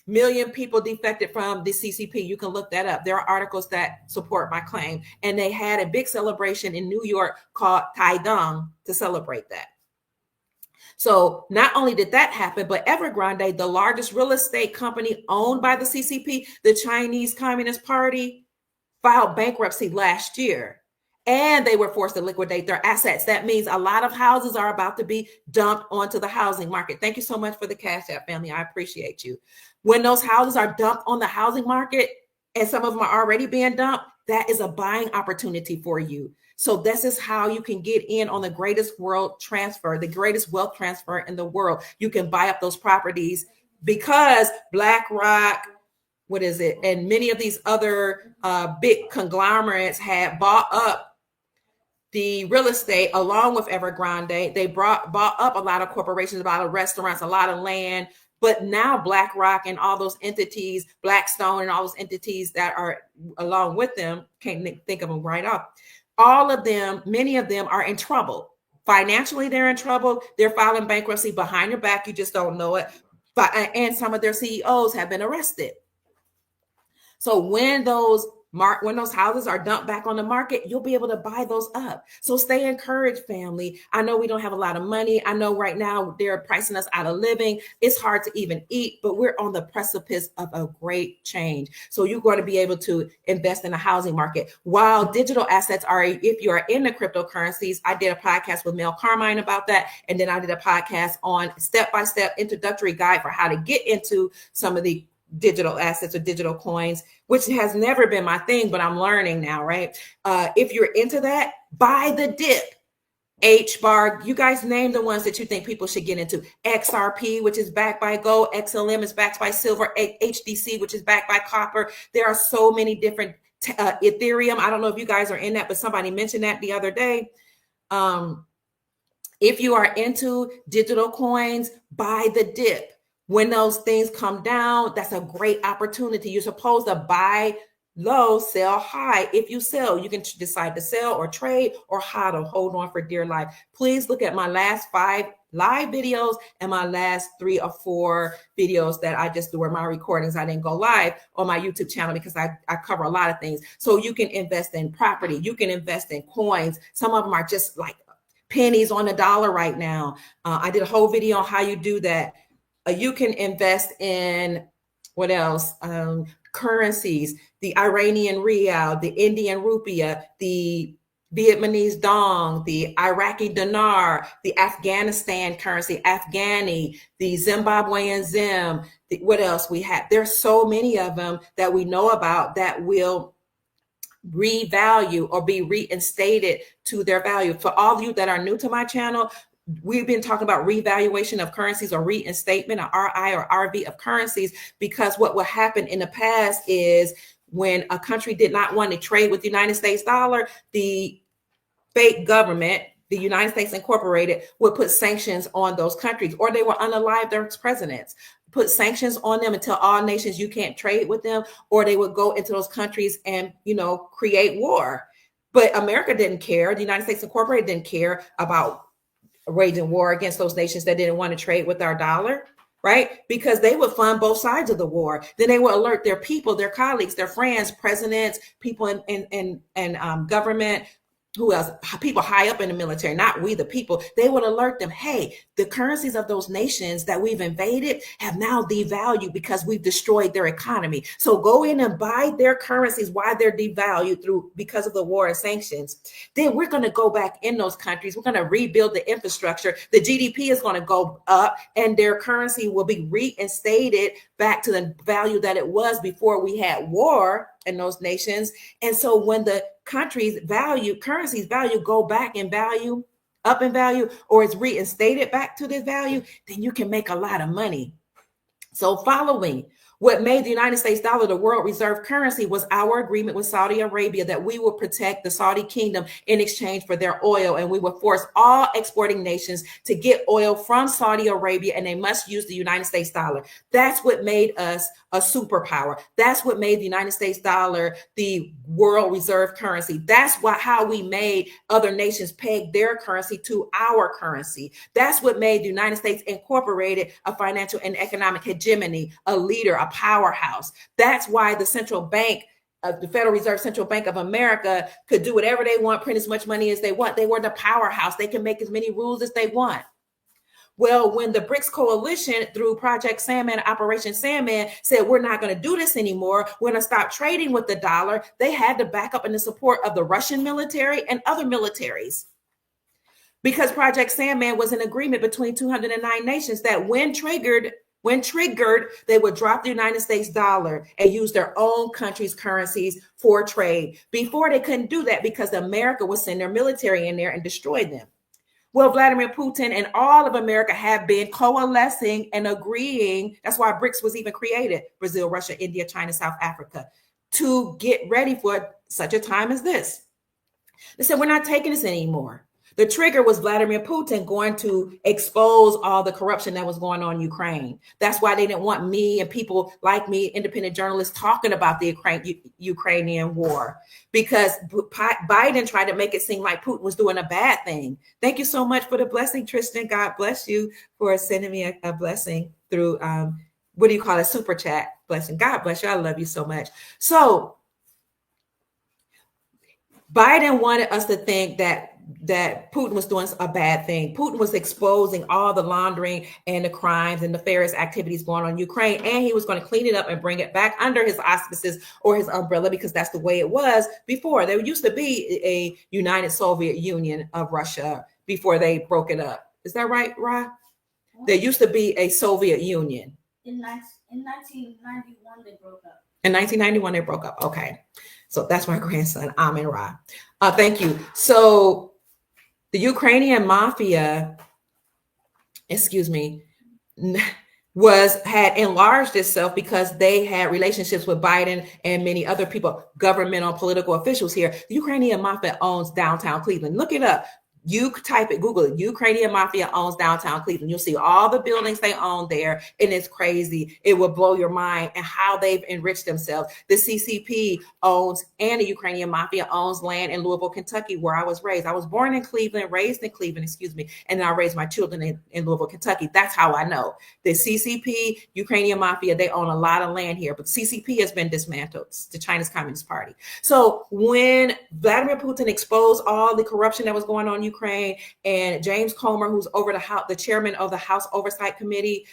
million people defected from the CCP. You can look that up. There are articles that support my claim. And they had a big celebration in New York called Taidong to celebrate that. So not only did that happen, but Evergrande, the largest real estate company owned by the CCP, the Chinese Communist Party, filed bankruptcy last year, and they were forced to liquidate their assets. That means a lot of houses are about to be dumped onto the housing market. Thank you so much for the Cash App, family. I appreciate you. When those houses are dumped on the housing market, and some of them are already being dumped, that is a buying opportunity for you. So this is how you can get in on the greatest world transfer, the greatest wealth transfer in the world. You can buy up those properties because BlackRock, and many of these other big conglomerates had bought up the real estate along with Evergrande. They bought up a lot of corporations, a lot of restaurants, a lot of land. But now BlackRock and all those entities, Blackstone and all those entities that are along with them, can't think of them right off. All of them, many of them are in trouble. Financially, they're in trouble. They're filing bankruptcy behind your back. You just don't know it. And some of their CEOs have been arrested. So when those houses are dumped back on the market, you'll be able to buy those up. So stay encouraged, family. I know we don't have a lot of money. I know right now they're pricing us out of living. It's hard to even eat, but we're on the precipice of a great change. So you're going to be able to invest in the housing market. While digital assets are, if you are in the cryptocurrencies, I did a podcast with Mel Carmine about that. And then I did a podcast on step-by-step introductory guide for how to get into some of the digital assets or digital coins, which has never been my thing, but I'm learning now, right? If you're into that, buy the dip. HBAR, you guys name the ones that you think people should get into. XRP, which is backed by gold. XLM is backed by silver. HDC, which is backed by copper. There are so many different Ethereum. I don't know if you guys are in that, but somebody mentioned that the other day. If you are into digital coins, buy the dip. When those things come down, that's a great opportunity. You're supposed to buy low, sell high. If you sell, you can decide to sell or trade or how to hold on for dear life. Please look at my last 5 live videos and my last 3 or 4 videos that I just do were my recordings. I didn't go live on my YouTube channel because I cover a lot of things. So you can invest in property. You can invest in coins. Some of them are just like pennies on the dollar right now. I did a whole video on how you do that. You can invest in what else? Currencies, the Iranian rial, the Indian rupiah, the Vietnamese dong, the Iraqi dinar, the Afghanistan currency, Afghani, the Zimbabwean zim. What else we have? There's so many of them that we know about that will revalue or be reinstated to their value. For all of you that are new to my channel, we've been talking about revaluation of currencies or reinstatement, or RI or RV of currencies, because what will happen in the past is when a country did not want to trade with the United States dollar, the fake government, the United States Incorporated, would put sanctions on those countries, or they would unalive their presidents, put sanctions on them and tell all nations you can't trade with them, or they would go into those countries and, create war. But America didn't care. The United States Incorporated didn't care about waging war against those nations that didn't want to trade with our dollar, right? Because they would fund both sides of the war. Then they would alert their people, their colleagues, their friends, presidents, people in government, who else? People high up in the military, not we the people. They would alert them, hey, the currencies of those nations that we've invaded have now devalued because we've destroyed their economy. So go in and buy their currencies while they're devalued because of the war and sanctions. Then we're going to go back in those countries. We're going to rebuild the infrastructure. The GDP is going to go up and their currency will be reinstated back to the value that it was before we had war in those nations. And so when the country's currency's value go back in value, up in value, or it's reinstated back to this value, then you can make a lot of money. So following what made the United States dollar the world reserve currency was our agreement with Saudi Arabia that we would protect the Saudi kingdom in exchange for their oil. And we would force all exporting nations to get oil from Saudi Arabia, and they must use the United States dollar. That's what made us a superpower. That's what made the United States dollar the world reserve currency. That's how we made other nations peg their currency to our currency. That's what made the United States Incorporated a financial and economic hegemony, a leader, a powerhouse. That's why the central bank, the Federal Reserve Central Bank of America, could do whatever they want, print as much money as they want. They were the powerhouse. They can make as many rules as they want. Well, when the BRICS coalition through Project Sandman, Operation Sandman, said we're not going to do this anymore, we're going to stop trading with the dollar, they had to back up in the support of the Russian military and other militaries. Because Project Sandman was an agreement between 209 nations that when triggered, they would drop the United States dollar and use their own country's currencies for trade. Before, they couldn't do that because America would send their military in there and destroy them. Well, Vladimir Putin and all of America have been coalescing and agreeing. That's why BRICS was even created: Brazil, Russia, India, China, South Africa, to get ready for such a time as this. They said, we're not taking this anymore. The trigger was Vladimir Putin going to expose all the corruption that was going on in Ukraine. That's why they didn't want me and people like me, independent journalists, talking about the Ukrainian war, because Biden tried to make it seem like Putin was doing a bad thing. Thank you so much for the blessing, Tristan. God bless you for sending me a blessing through, what do you call it? Super chat blessing. God bless you. I love you so much. So Biden wanted us to think that Putin was doing a bad thing. Putin was exposing all the laundering and the crimes and nefarious activities going on in Ukraine, and he was going to clean it up and bring it back under his auspices or his umbrella, because that's the way it was before. There used to be a United Soviet Union of Russia before they broke it up. Is that right, Ra? There used to be a Soviet Union. In 1991, they broke up. In 1991, they broke up. Okay. So that's my grandson, Amin Ra. Thank you. So the Ukrainian mafia, had enlarged itself because they had relationships with Biden and many other people, governmental, political officials here. The Ukrainian mafia owns downtown Cleveland. Look it up. You type it, Google it. Ukrainian mafia owns downtown Cleveland. You'll see all the buildings they own there, and it's crazy. It will blow your mind and how they've enriched themselves. The CCP owns, and the Ukrainian mafia owns land in Louisville, Kentucky, where I was raised. I was born in Cleveland, raised in Cleveland, and then I raised my children in Louisville, Kentucky. That's how I know. The CCP, Ukrainian mafia, they own a lot of land here, but CCP has been dismantled. It's the China's Communist Party. So when Vladimir Putin exposed all the corruption that was going on in Ukraine, and James Comer, who's over the chairman of the House Oversight Committee,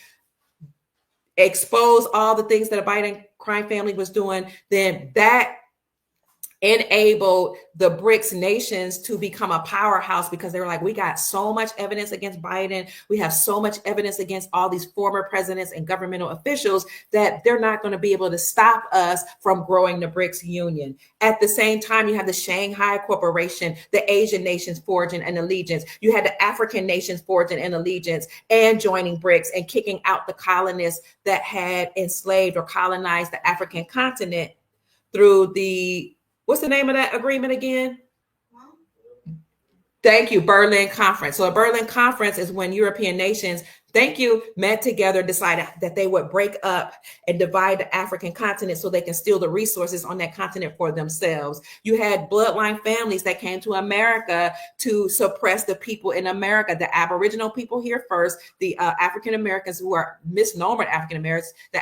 expose all the things that a Biden crime family was doing, then that enabled the BRICS nations to become a powerhouse, because they were like, we got so much evidence against Biden. We have so much evidence against all these former presidents and governmental officials that they're not going to be able to stop us from growing the BRICS union. At the same time, you have the Shanghai Corporation, the Asian nations forging an allegiance. You had the African nations forging an allegiance and joining BRICS and kicking out the colonists that had enslaved or colonized the African continent through what's the name of that agreement again? Thank you, Berlin Conference. So a Berlin Conference is when European nations, met together, decided that they would break up and divide the African continent so they can steal the resources on that continent for themselves. You had bloodline families that came to America to suppress the people in America, the Aboriginal people here first, the African Americans, who are misnomered African Americans, the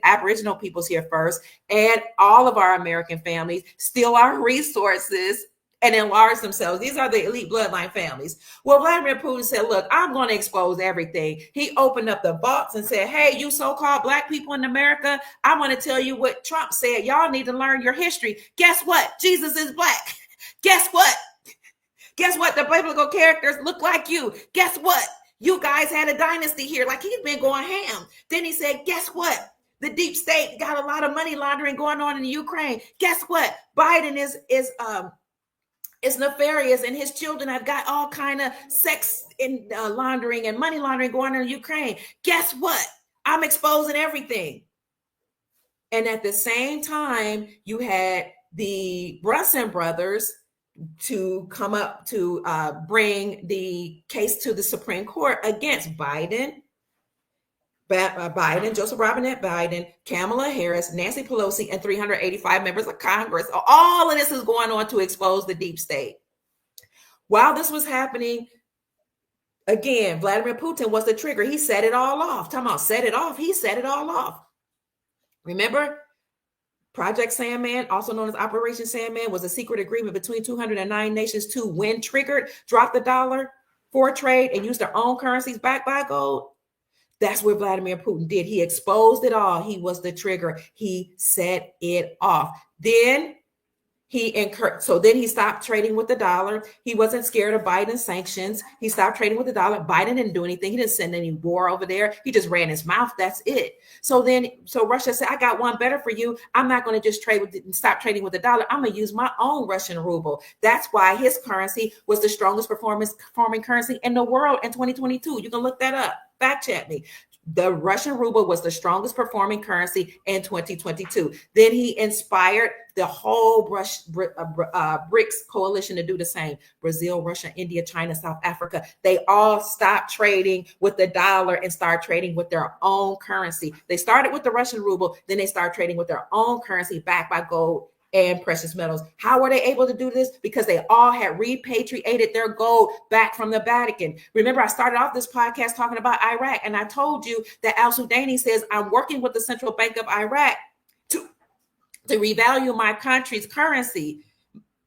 Aboriginal peoples here first, and all of our American families steal our resources and enlarge themselves. These are the elite bloodline families. Well, Vladimir Putin said, look, I'm going to expose everything. He opened up the vaults and said, hey, you so-called Black people in America, I want to tell you what Trump said. Y'all need to learn your history. Guess what? Jesus is Black. Guess what? Guess what? The biblical characters look like you. Guess what? You guys had a dynasty here. Like, he's been going ham. Then he said, guess what? The deep state got a lot of money laundering going on in the Ukraine. Guess what? Biden is nefarious, and his children have got all kind of sex and laundering and money laundering going on in Ukraine. Guess what? I'm exposing everything. And at the same time, you had the Brunson brothers to come up to bring the case to the Supreme Court against Biden, Joseph Robinette Biden, Kamala Harris, Nancy Pelosi, and 385 members of Congress. All of this is going on to expose the deep state. While this was happening, again, Vladimir Putin was the trigger. He set it all off. Talking about set it off. He set it all off. Remember, Project Sandman, also known as Operation Sandman, was a secret agreement between 209 nations to, when triggered, drop the dollar for trade and use their own currencies backed by gold. That's what Vladimir Putin did. He exposed it all. He was the trigger. He set it off. Then he stopped trading with the dollar. He wasn't scared of Biden's sanctions. He stopped trading with the dollar. Biden didn't do anything. He didn't send any war over there. He just ran his mouth. That's it. So Russia said, I got one better for you. I'm not going to just stop trading with the dollar. I'm going to use my own Russian ruble. That's why his currency was the strongest performing currency in the world in 2022. You can look that up. Fact check me. The Russian ruble was the strongest performing currency in 2022. Then he inspired the whole BRICS coalition to do the same. Brazil, Russia, India, China, South Africa. They all stopped trading with the dollar and started trading with their own currency. They started with the Russian ruble. Then they started trading with their own currency backed by gold and precious metals. How were they able to do this? Because they all had repatriated their gold back from the Vatican. Remember, I started off this podcast talking about Iraq, and I told you that al-Sudani says, I'm working with the Central Bank of Iraq to revalue my country's currency,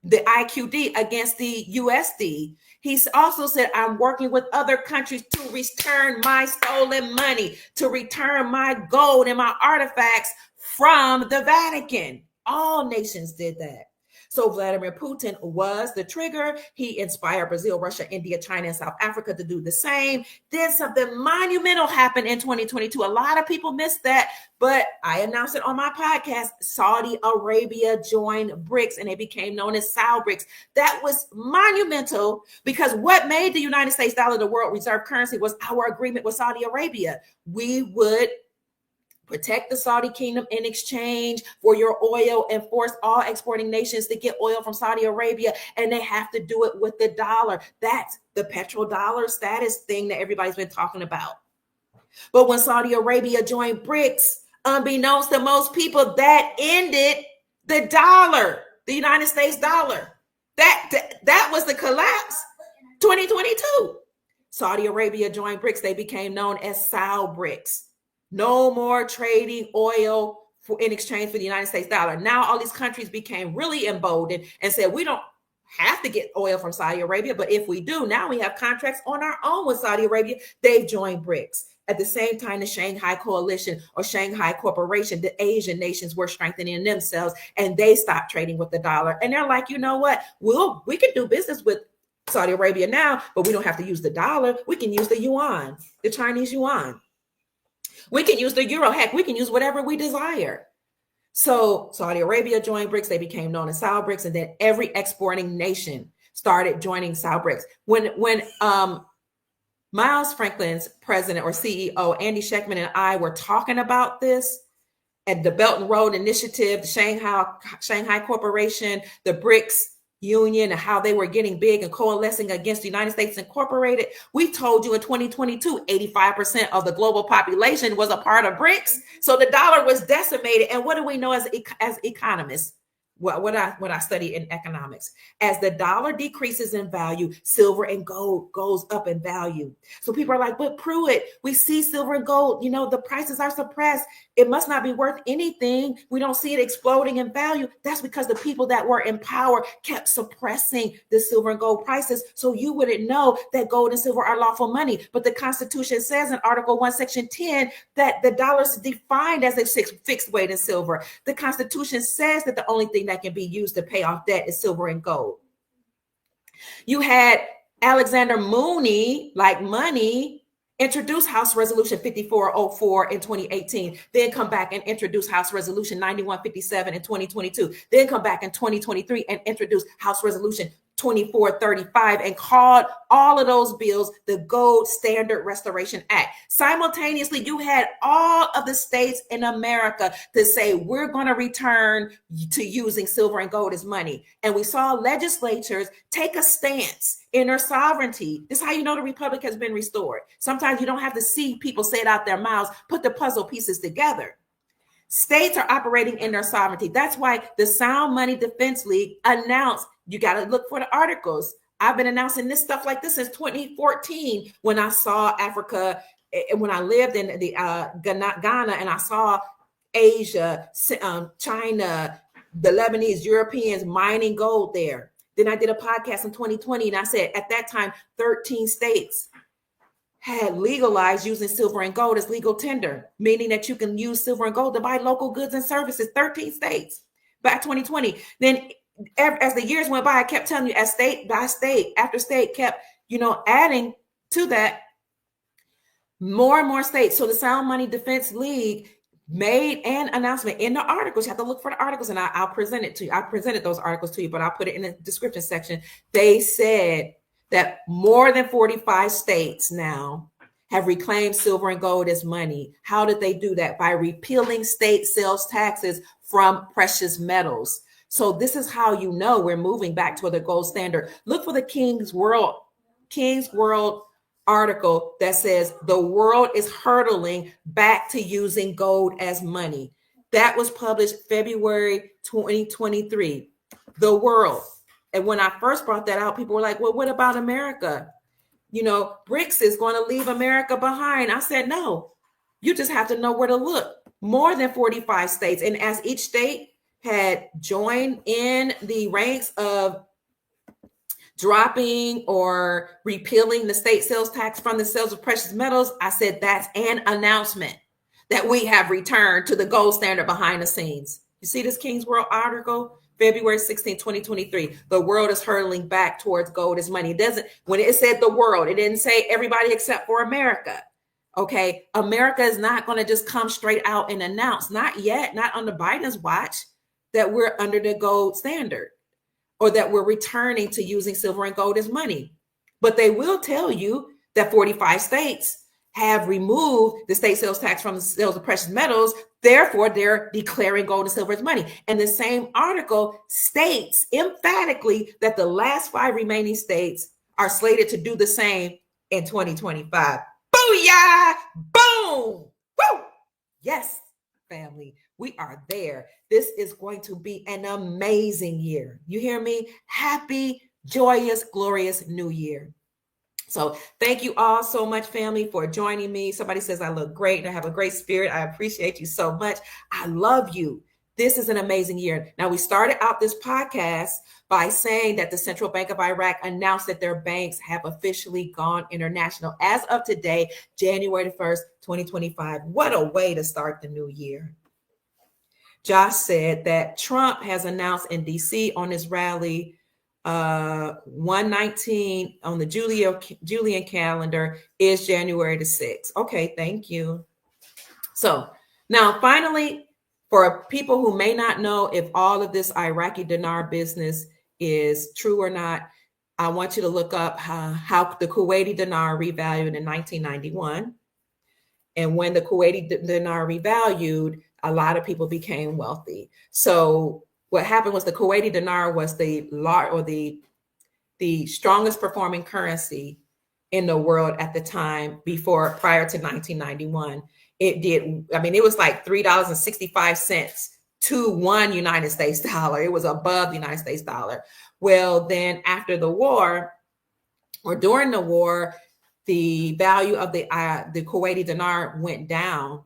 the IQD, against the USD. He also said, I'm working with other countries to return my stolen money, to return my gold and my artifacts from the Vatican. All nations did that. So Vladimir Putin was the trigger. He inspired Brazil, Russia, India, China, and South Africa to do the same. Then something monumental happened in 2022. A lot of people missed that, but I announced it on my podcast. Saudi Arabia joined BRICS, and it became known as SALBRICS. That was monumental, because what made the United States dollar the world reserve currency was our agreement with Saudi Arabia. We would protect the Saudi kingdom in exchange for your oil and force all exporting nations to get oil from Saudi Arabia, and they have to do it with the dollar. That's the petrodollar status thing that everybody's been talking about. But when Saudi Arabia joined BRICS, unbeknownst to most people, that ended the dollar, the United States dollar. That was the collapse. 2022. Saudi Arabia joined BRICS. They became known as SALBRICS. No more trading oil in exchange for the United States dollar. Now all these countries became really emboldened and said, we don't have to get oil from Saudi Arabia, but if we do, now we have contracts on our own with Saudi Arabia. They've joined BRICS. At the same time, the Shanghai Coalition or Shanghai Corporation, the Asian nations were strengthening themselves, and they stopped trading with the dollar. And they're like, you know what? We can do business with Saudi Arabia now, but we don't have to use the dollar. We can use the yuan, the Chinese yuan. We can use the euro. Heck, we can use whatever we desire. So Saudi Arabia joined BRICS. They became known as South BRICS, and then every exporting nation started joining South BRICS. When Miles Franklin's president or CEO, Andy Schectman, and I were talking about this at the Belt and Road Initiative, the Shanghai Corporation, the BRICS Union, and how they were getting big and coalescing against the United States Incorporated. We told you in 2022, 85% of the global population was a part of BRICS. So the dollar was decimated. And what do we know as economists? What I study in economics, as the dollar decreases in value, silver and gold goes up in value. So people are like, but Pruitt, we see silver and gold, the prices are suppressed. It must not be worth anything. We don't see it exploding in value. That's because the people that were in power kept suppressing the silver and gold prices. So you wouldn't know that gold and silver are lawful money. But the Constitution says in Article 1, Section 10, that the dollar is defined as a fixed weight in silver. The Constitution says that the only thing that can be used to pay off debt is silver and gold. You had Alexander Mooney, like money, introduce House Resolution 5404 in 2018, then come back and introduce House Resolution 9157 in 2022, then come back in 2023 and introduce House Resolution 2435 and called all of those bills the Gold Standard Restoration Act. Simultaneously, you had all of the states in America to say, we're going to return to using silver and gold as money. And we saw legislatures take a stance in their sovereignty. This is how you know the republic has been restored. Sometimes you don't have to see people say it out their mouths, put the puzzle pieces together. States are operating in their sovereignty. That's why the Sound Money Defense League announced, you got to look for the articles. I've been announcing this stuff like this since 2014 when I saw Africa, when I lived in the Ghana, and I saw Asia, China, the Lebanese, Europeans mining gold there. Then I did a podcast in 2020, and I said at that time, 13 states had legalized using silver and gold as legal tender, meaning that you can use silver and gold to buy local goods and services, 13 states by 2020. Then as the years went by, I kept telling you, as state by state after state kept, adding to that, more and more states. So the Sound Money Defense League made an announcement in the articles. You have to look for the articles, and I'll present it to you. I presented those articles to you, but I'll put it in the description section. They said that more than 45 states now have reclaimed silver and gold as money. How did they do that? By repealing state sales taxes from precious metals. So this is how you know we're moving back to the gold standard. Look for the King's World article that says the world is hurtling back to using gold as money. That was published February 2023. The world. And when I first brought that out, people were like, well, what about America? BRICS is going to leave America behind. I said, no, you just have to know where to look. More than 45 states. And as each state had joined in the ranks of dropping or repealing the state sales tax from the sales of precious metals, I said, that's an announcement that we have returned to the gold standard behind the scenes. You see this King's World article? February 16, 2023, the world is hurtling back towards gold as money. When it said the world, it didn't say everybody except for America. Okay. America is not going to just come straight out and announce, not yet, not under Biden's watch, that we're under the gold standard or that we're returning to using silver and gold as money. But they will tell you that 45 states have removed the state sales tax from the sales of precious metals. Therefore, they're declaring gold and silver as money. And the same article states emphatically that the last 5 remaining states are slated to do the same in 2025. Booyah! Boom! Woo! Yes, family, we are there. This is going to be an amazing year. You hear me? Happy, joyous, glorious new year. So thank you all so much, family, for joining me. Somebody says I look great and I have a great spirit. I appreciate you so much. I love you. This is an amazing year. Now, we started out this podcast by saying that the Central Bank of Iraq announced that their banks have officially gone international as of today, January 1st, 2025. What a way to start the new year. Josh said that Trump has announced in DC on his rally 119 on the Julian calendar is January the 6th. Okay, thank you. So now finally, for people who may not know if all of this Iraqi dinar business is true or not, I want you to look up how the Kuwaiti dinar revalued in 1991. And when the Kuwaiti dinar revalued, a lot of people became wealthy. So what happened was the Kuwaiti dinar was the strongest performing currency in the world at the time prior to 1991. It was like $3.65 to one United States dollar. It was above the United States dollar. Well, then after the war or during the war, the value of the Kuwaiti dinar went down,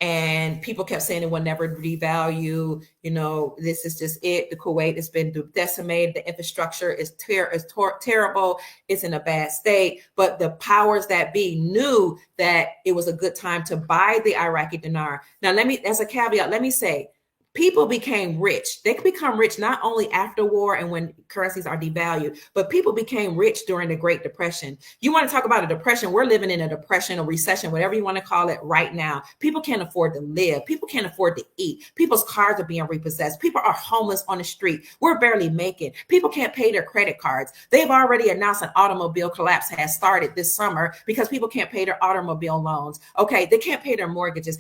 and people kept saying it will never devalue. This is just it. The Kuwait has been decimated. The infrastructure is terrible. It's in a bad state. But the powers that be knew that it was a good time to buy the Iraqi dinar. Now, as a caveat, let me say, people became rich. They could become rich not only after war and when currencies are devalued, but people became rich during the Great Depression. You want to talk about a depression? We're living in a depression, a recession, whatever you want to call it right now. People can't afford to live. People can't afford to eat. People's cars are being repossessed. People are homeless on the street. We're barely making. People can't pay their credit cards. They've already announced an automobile collapse has started this summer because people can't pay their automobile loans. Okay, they can't pay their mortgages.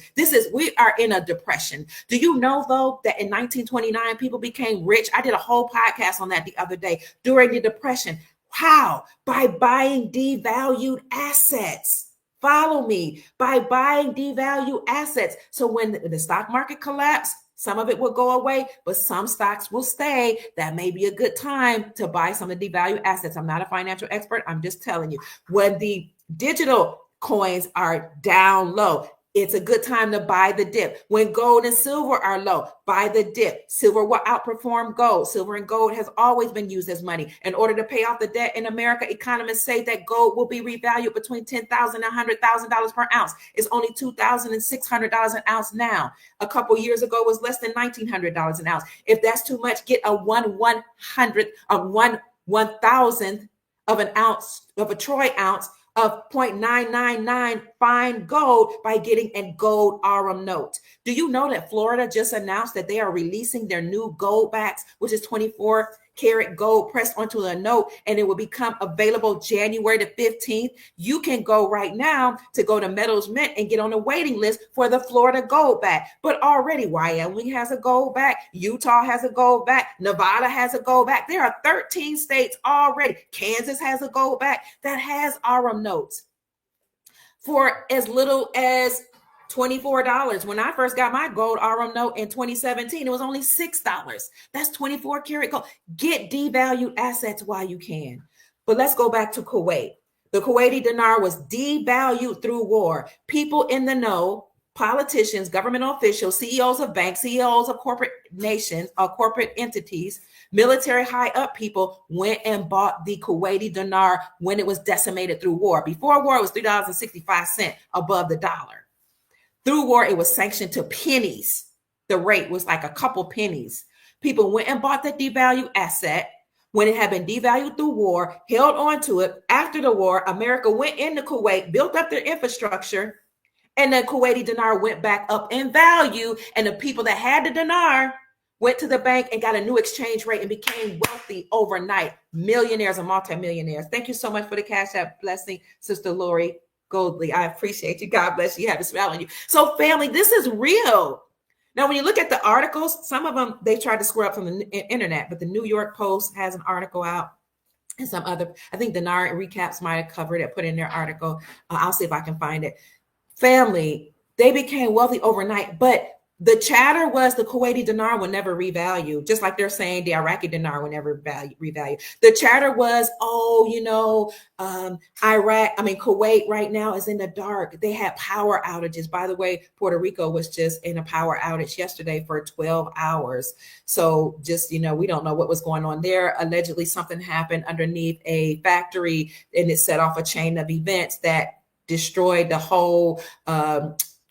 We are in a depression. Do you know, though, that in 1929 people became rich? I did a whole podcast on that the other day during the Depression. How? By buying devalued assets. Follow me. By buying devalued assets. So when the stock market collapsed, some of it will go away, but some stocks will stay. That may be a good time to buy some of the devalued assets. I'm not a financial expert. I'm just telling you. When the digital coins are down low, it's a good time to buy the dip. When gold and silver are low, buy the dip. Silver will outperform gold. Silver and gold has always been used as money. In order to pay off the debt in America, economists say that gold will be revalued between $10,000 and $100,000 per ounce. It's only $2,600 an ounce now. A couple years ago, it was less than $1,900 an ounce. If that's too much, get a 1/1,000th of an ounce, of a troy ounce of 0.999 fine gold by getting a gold Arum note. Do you know that Florida just announced that they are releasing their new gold backs, which is 24 karat gold pressed onto a note, and it will become available January the 15th. You can go right now to go to Metals Mint and get on the waiting list for the Florida gold back. But already Wyoming has a gold back. Utah has a gold back. Nevada has a gold back. There are 13 states already. Kansas has a gold back that has Arum notes for as little as $24. When I first got my gold Arum note in 2017, it was only $6. That's 24 karat gold. Get devalued assets while you can. But let's go back to Kuwait. The Kuwaiti dinar was devalued through war. People in the know, politicians, government officials, CEOs of banks, CEOs of corporate nations, corporate entities, military high up people went and bought the Kuwaiti dinar when it was decimated through war. Before war, it was $3.65 above the dollar. Through war, it was sanctioned to pennies. The rate was like a couple pennies. People went and bought that devalued asset when it had been devalued through war, held on to it. After the war, America went into Kuwait, built up their infrastructure, and the Kuwaiti dinar went back up in value. And the people that had the dinar went to the bank and got a new exchange rate and became wealthy overnight. Millionaires and multimillionaires. Thank you so much for the Cash App blessing, Sister Lori Goldley. I appreciate you. God bless you. You have a smile on you. So family, this is real. Now, when you look at the articles, some of them, they tried to square up from the internet, but the New York Post has an article out, and some other, I think the NAR Recaps might have covered it, put in their article. I'll see if I can find it. Family, they became wealthy overnight, but The chatter was the Kuwaiti dinar will never revalue, just like they're saying the Iraqi dinar will never revalue. The chatter was, Kuwait right now is in the dark. They had power outages. By the way, Puerto Rico was just in a power outage yesterday for 12 hours. So just, we don't know what was going on there. Allegedly, something happened underneath a factory and it set off a chain of events that destroyed the whole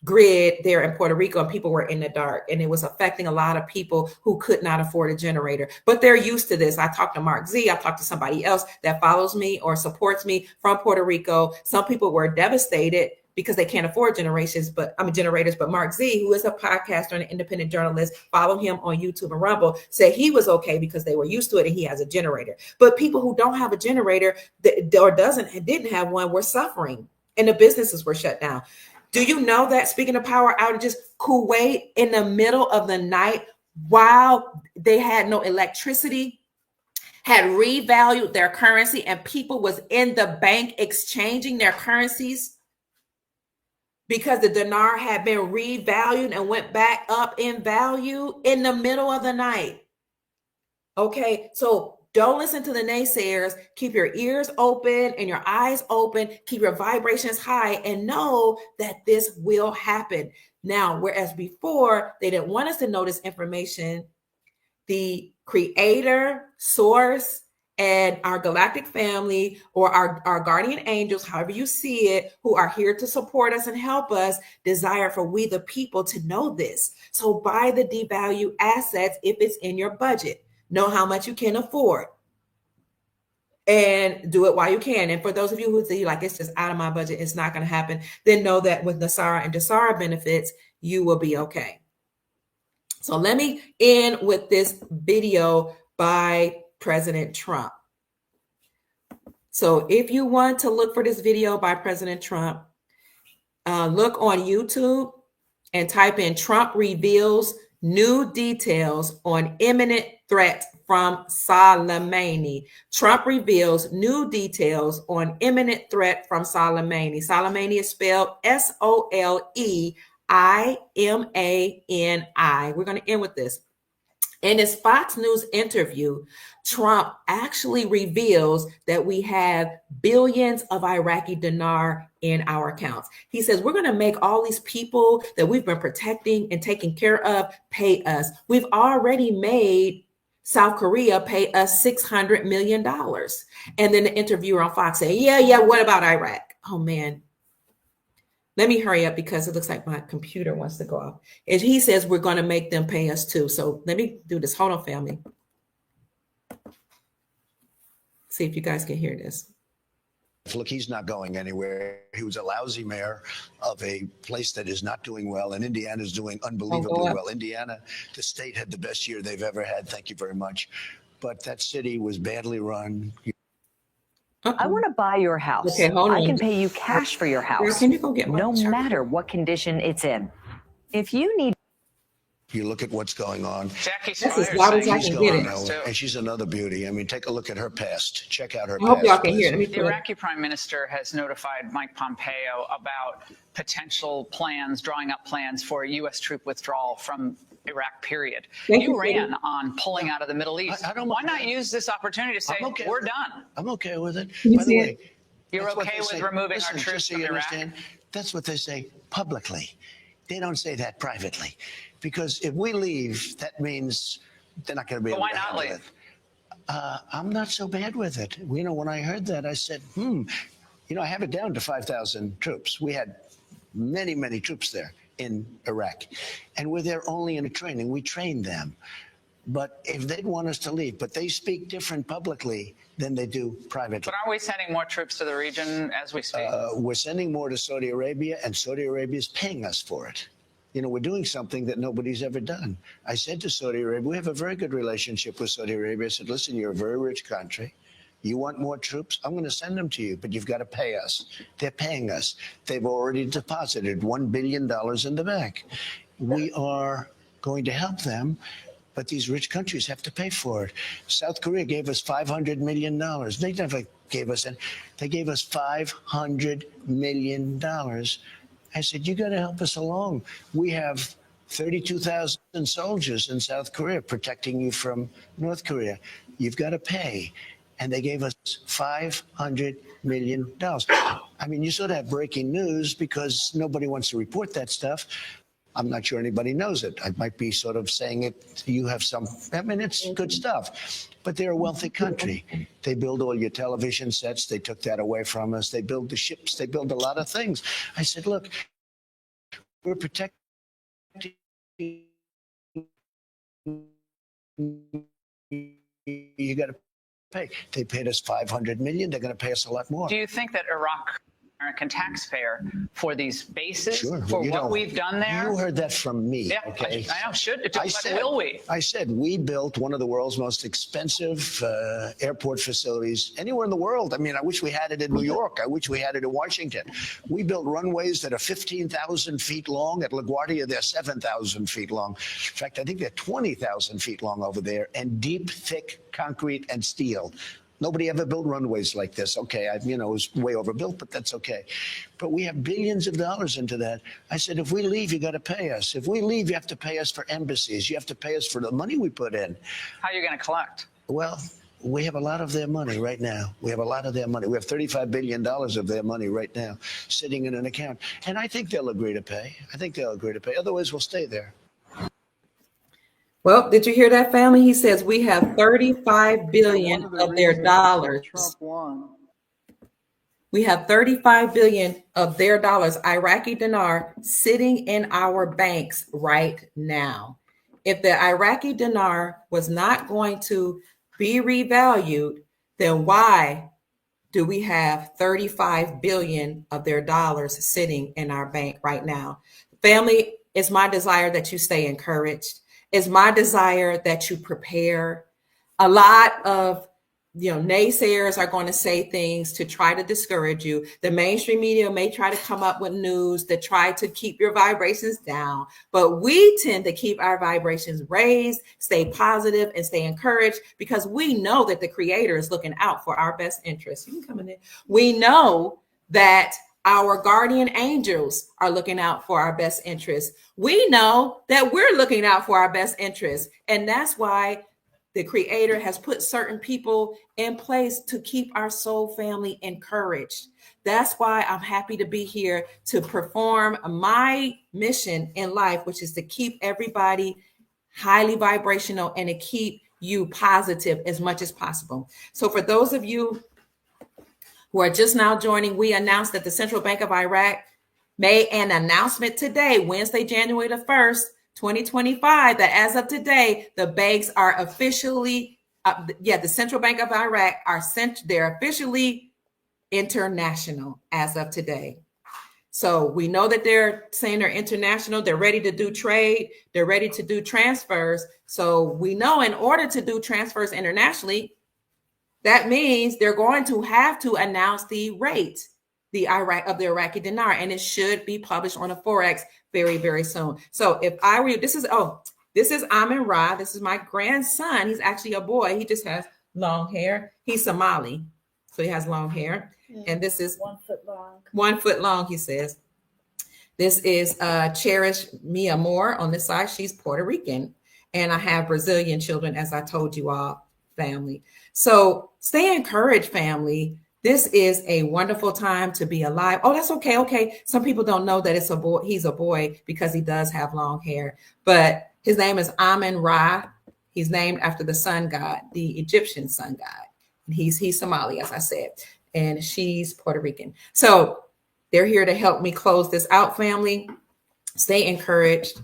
grid there in Puerto Rico, and people were in the dark, and it was affecting a lot of people who could not afford a generator, but they're used to this. I talked to Mark Z. I talked to somebody else that follows me or supports me from Puerto Rico. Some people were devastated because they can't afford generators, but Mark Z, who is a podcaster and an independent journalist, follow him on YouTube and Rumble, said he was okay because they were used to it and he has a generator. But people who don't have a generator or didn't have one were suffering, and the businesses were shut down. Do you know that, speaking of power outages, Kuwait in the middle of the night, while they had no electricity, had revalued their currency, and people was in the bank exchanging their currencies because the dinar had been revalued and went back up in value in the middle of the night. Okay, so don't listen to the naysayers. Keep your ears open and your eyes open. Keep your vibrations high and know that this will happen. Now, whereas before they didn't want us to know this information, the creator, source, and our galactic family, or our guardian angels, however you see it, who are here to support us and help us, desire for we the people to know this. So buy the devalued assets if it's in your budget. Know how much you can afford and do it while you can. And for those of you who say, like, it's just out of my budget, it's not going to happen, then know that with NESARA and DESARA benefits, you will be okay. So let me end with this video by President Trump. So if you want to look for this video by President Trump, look on YouTube and type in Trump reveals new details on imminent threat from Soleimani. Trump reveals new details on imminent threat from Soleimani. Soleimani is spelled Soleimani. We're going to end with this. In his Fox News interview, Trump actually reveals that we have billions of Iraqi dinar in our accounts. He says, we're going to make all these people that we've been protecting and taking care of pay us. We've already made South Korea pay us $600 million. And then the interviewer on Fox said, yeah, what about Iraq? Oh, man. Let me hurry up because it looks like my computer wants to go off. And he says we're going to make them pay us too. So let me do this. Hold on, family. See if you guys can hear this. Look, he's not going anywhere. He was a lousy mayor of a place that is not doing well, and Indiana is doing unbelievably well. Indiana, the state, had the best year they've ever had. Thank you very much. But that city was badly run. I want to buy your house. Okay, hold on. I can pay you cash for your house. Can you go get no matter what condition it's in. If you need. You look at what's going on. That's as loud as I can get it. And she's another beauty. I mean, take a look at her past. Check out her past. I hope y'all can hear it. The Iraqi prime minister has notified Mike Pompeo about potential plans, drawing up plans for a U.S. troop withdrawal from Iraq, period. You ran on pulling out of the Middle East. Why not use this opportunity to say, we're done? I'm okay with it. By the way, you're okay with removing our troops from Iraq? That's what they say publicly. They don't say that privately. Because if we leave, that means they're not going to be able to handle it. I'm not so bad with it. When I heard that, I said, I have it down to 5,000 troops. We had many, many troops there in Iraq. And we're there only in a training. We train them. But if they'd want us to leave, but they speak different publicly than they do privately. But aren't we sending more troops to the region as we speak? We're sending more to Saudi Arabia, and Saudi Arabia is paying us for it. We're doing something that nobody's ever done. I said to Saudi Arabia, we have a very good relationship with Saudi Arabia. I said, listen, you're a very rich country. You want more troops? I'm going to send them to you, but you've got to pay us. They're paying us. They've already deposited $1 billion in the bank. We are going to help them, but these rich countries have to pay for it. South Korea gave us $500 million. They never gave us any. They gave us $500 million. I said, you got to help us along. We have 32,000 soldiers in South Korea protecting you from North Korea. You've got to pay. And they gave us $500 million. I mean, you sort of have breaking news because nobody wants to report that stuff. I'm not sure anybody knows it. I might be sort of saying it. You have some, I mean, it's good stuff. But they're a wealthy country. They build all your television sets. They took that away from us. They build the ships. They build a lot of things. I said, look, we're protecting you got to pay. They paid us $500 million. They're going to pay us a lot more. Do you think that Iraq American taxpayer for these bases, Sure. for You what know, we've done there? You heard that from me. Yeah, Okay. I know. Will we? I said we built one of the world's most expensive airport facilities anywhere in the world. I mean, I wish we had it in New York. I wish we had it in Washington. We built runways that are 15,000 feet long. At LaGuardia, they're 7,000 feet long. In fact, I think they're 20,000 feet long over there, and deep, thick concrete and steel. Nobody ever built runways like this. Okay, it was way overbuilt, but that's okay. But we have billions of dollars into that. I said, if we leave, you got to pay us. If we leave, you have to pay us for embassies. You have to pay us for the money we put in. How are you going to collect? Well, we have a lot of their money right now. We have a lot of their money. We have $35 billion of their money right now sitting in an account. And I think they'll agree to pay. Otherwise, we'll stay there. Well, did you hear that, family? He says we have 35 billion of their dollars. Trump won. We have 35 billion of their dollars, Iraqi dinar, sitting in our banks right now. If the Iraqi dinar was not going to be revalued, then why do we have 35 billion of their dollars sitting in our bank right now? Family, it's my desire that you stay encouraged. It's my desire that you prepare. A lot of naysayers are going to say things to try to discourage you. The mainstream media may try to come up with news that try to keep your vibrations down, but we tend to keep our vibrations raised, stay positive, and stay encouraged because we know that the Creator is looking out for our best interests. You can come in there. We know that our guardian angels are looking out for our best interests. We know that we're looking out for our best interests. And that's why the Creator has put certain people in place to keep our soul family encouraged. That's why I'm happy to be here to perform my mission in life, which is to keep everybody highly vibrational and to keep you positive as much as possible. So for those of you who are just now joining, we announced that the Central Bank of Iraq made an announcement today, Wednesday, January the 1st, 2025, that as of today, the banks are officially, the Central Bank of Iraq they're officially international as of today. So we know that they're saying they're international. They're ready to do trade. They're ready to do transfers. So we know in order to do transfers internationally, that means they're going to have to announce the rate, the Iraqi dinar, and it should be published on a Forex very, very soon. So if I were you, this is Amin Ra. This is my grandson. He's actually a boy. He just has long hair. He's Somali, so he has long hair. And this is 1 foot long. 1 foot long, he says. This is Cherish Mia Moore on this side. She's Puerto Rican. And I have Brazilian children, as I told you all, family. So stay encouraged, family. This is a wonderful time to be alive. Oh, that's okay. Okay. Some people don't know that it's a boy. He's a boy because he does have long hair, but his name is Amin Ra. He's named after the sun god, the Egyptian sun god. And he's Somali, as I said, and she's Puerto Rican. So they're here to help me close this out, family. Stay encouraged.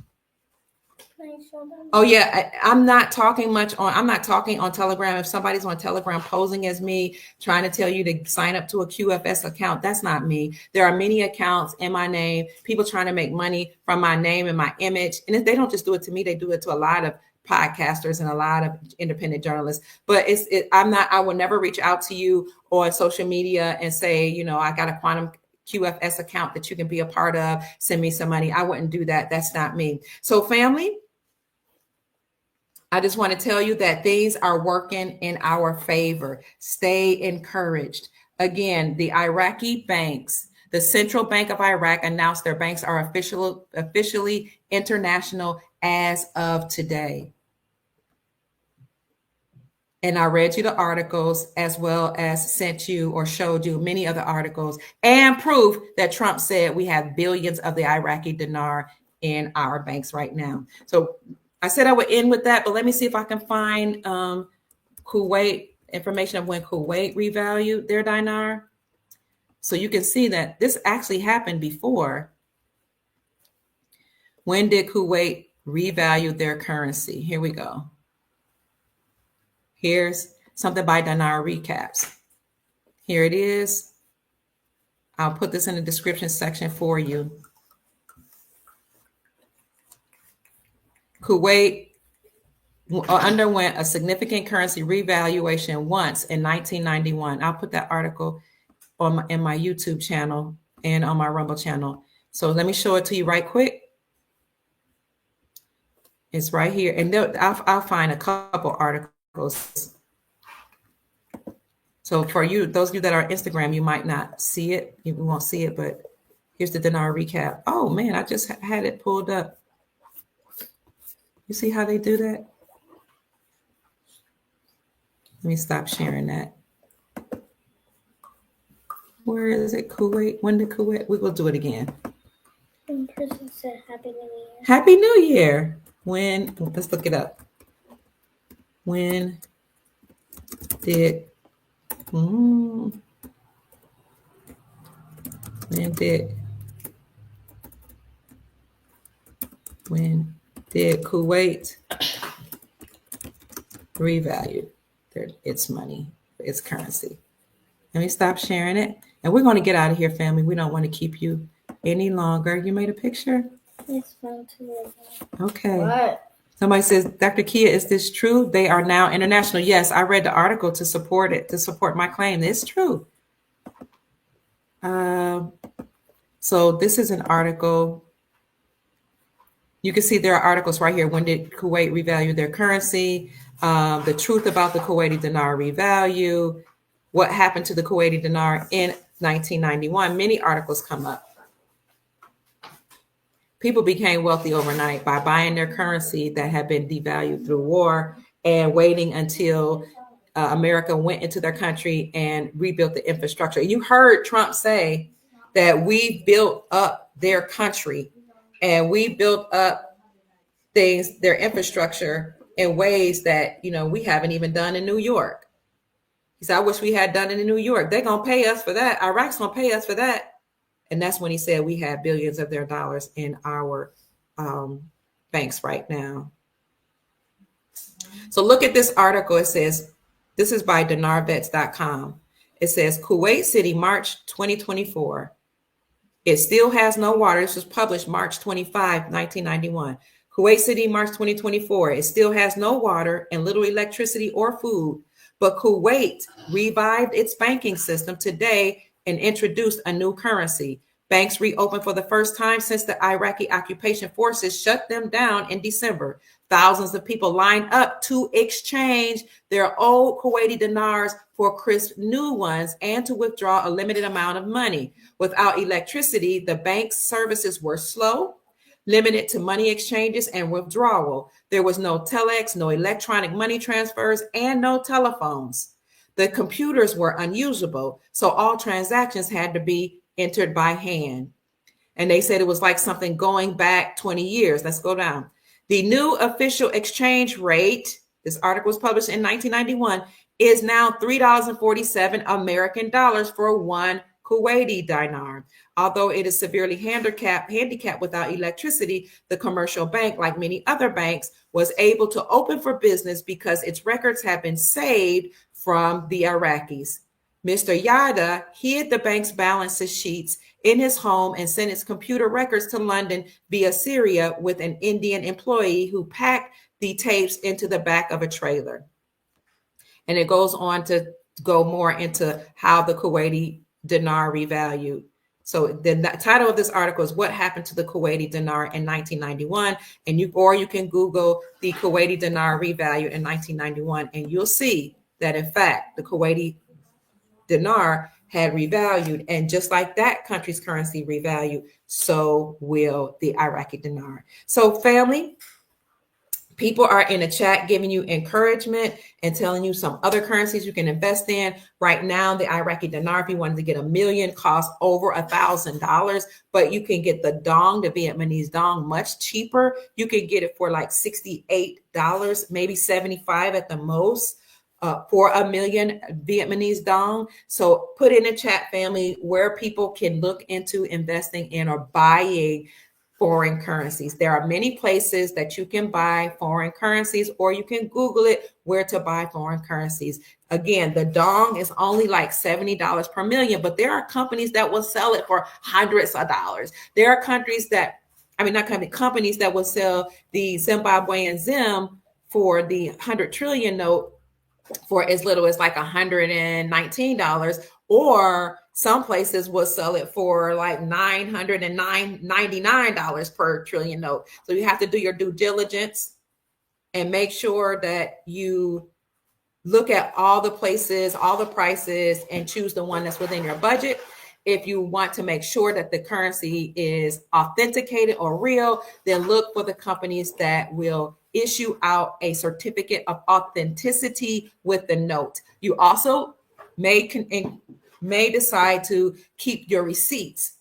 Oh yeah, I'm not talking on Telegram. If somebody's on Telegram posing as me, trying to tell you to sign up to a QFS account, that's not me. There are many accounts in my name, people trying to make money from my name and my image. And if they don't just do it to me, they do it to a lot of podcasters and a lot of independent journalists. But I will never reach out to you on social media and say, I got a Quantum QFS account that you can be a part of. Send me some money. I wouldn't do that. That's not me. So family, I just want to tell you that things are working in our favor. Stay encouraged. Again, the Iraqi banks, The Central Bank of Iraq announced their banks are officially international as of today. And I read you the articles as well as sent you or showed you many other articles and proof that Trump said we have billions of the Iraqi dinar in our banks right now. So I said I would end with that, but let me see if I can find Kuwait information of when Kuwait revalued their dinar. So you can see that this actually happened before. When did Kuwait revalue their currency? Here we go. Here's something by Dinar Recaps. Here it is. I'll put this in the description section for you. Kuwait underwent a significant currency revaluation once in 1991. I'll put that article in my YouTube channel and on my Rumble channel. So let me show it to you right quick. It's right here. And I'll find a couple articles. So for you, those of you that are on Instagram, you might not see it. You won't see it, but here's the Dinar Recap. Oh man, I just had it pulled up. You see how they do that? Let me stop sharing that. Where is it? Kuwait? When did Kuwait? We will do it again. One person said Happy New Year. Happy New Year. When? Let's look it up. When did? When did Kuwait revalue its money, its currency? Let me stop sharing it. And we're going to get out of here, family. We don't want to keep you any longer. You made a picture? It's fun too. Okay. What? Somebody says, Dr. Kia, is this true? They are now international. Yes, I read the article to support it, to support my claim. It's true. So this is an article. You can see there are articles right here. When did Kuwait revalue their currency? The truth about the Kuwaiti dinar revalue. What happened to the Kuwaiti dinar in 1991? Many articles come up. People became wealthy overnight by buying their currency that had been devalued through war and waiting until America went into their country and rebuilt the infrastructure. You heard Trump say that we built up their country and we built up things, their infrastructure in ways that, we haven't even done in New York. He said, I wish we had done it in New York. They're going to pay us for that. Iraq's going to pay us for that. And that's when he said we have billions of their dollars in our banks right now. So look at this article. It says, this is by dinarvets.com. It says, Kuwait City, March 2024. It still has no water. This was published March 25, 1991. Kuwait City, March 2024. It still has no water and little electricity or food. But Kuwait revived its banking system today and introduced a new currency. Banks reopened for the first time since the Iraqi occupation forces shut them down in December. Thousands of people lined up to exchange their old Kuwaiti dinars for crisp new ones and to withdraw a limited amount of money. Without electricity, the bank's services were slow, limited to money exchanges and withdrawal. There was no telex, no electronic money transfers, and no telephones. The computers were unusable, so all transactions had to be entered by hand. And they said it was like something going back 20 years. Let's go down. The new official exchange rate, this article was published in 1991, is now $3.47 American dollars for one Kuwaiti dinar. Although it is severely handicapped without electricity, the commercial bank, like many other banks, was able to open for business because its records have been saved from the Iraqis. Mr. Yada hid the bank's balance sheets in his home and sent its computer records to London via Syria with an Indian employee who packed the tapes into the back of a trailer. And it goes on to go more into how the Kuwaiti dinar revalued. So the title of this article is What Happened to the Kuwaiti Dinar in 1991? And you can Google the Kuwaiti dinar revalued in 1991, and you'll see that in fact the Kuwaiti dinar had revalued. And just like that country's currency revalued, so will the Iraqi dinar. So family, people are in the chat giving you encouragement and telling you some other currencies you can invest in. Right now, the Iraqi dinar, if you wanted to get $1 million, costs over $1,000, but you can get the dong, the Vietnamese dong, much cheaper. You can get it for like $68, maybe 75 at the most. For $1 million Vietnamese dong. So put in the chat, family, where people can look into investing in or buying foreign currencies. There are many places that you can buy foreign currencies, or you can Google it where to buy foreign currencies. Again, the dong is only like $70 per million, but there are companies that will sell it for hundreds of dollars. There are companies that will sell the Zimbabwean Zim for the 100 trillion note for as little as like $119, or some places will sell it for like $999 per trillion note. So you have to do your due diligence and make sure that you look at all the places, all the prices, and choose the one that's within your budget. If you want to make sure that the currency is authenticated or real, then look for the companies that will issue out a certificate of authenticity with the note. You also may decide to keep your receipts.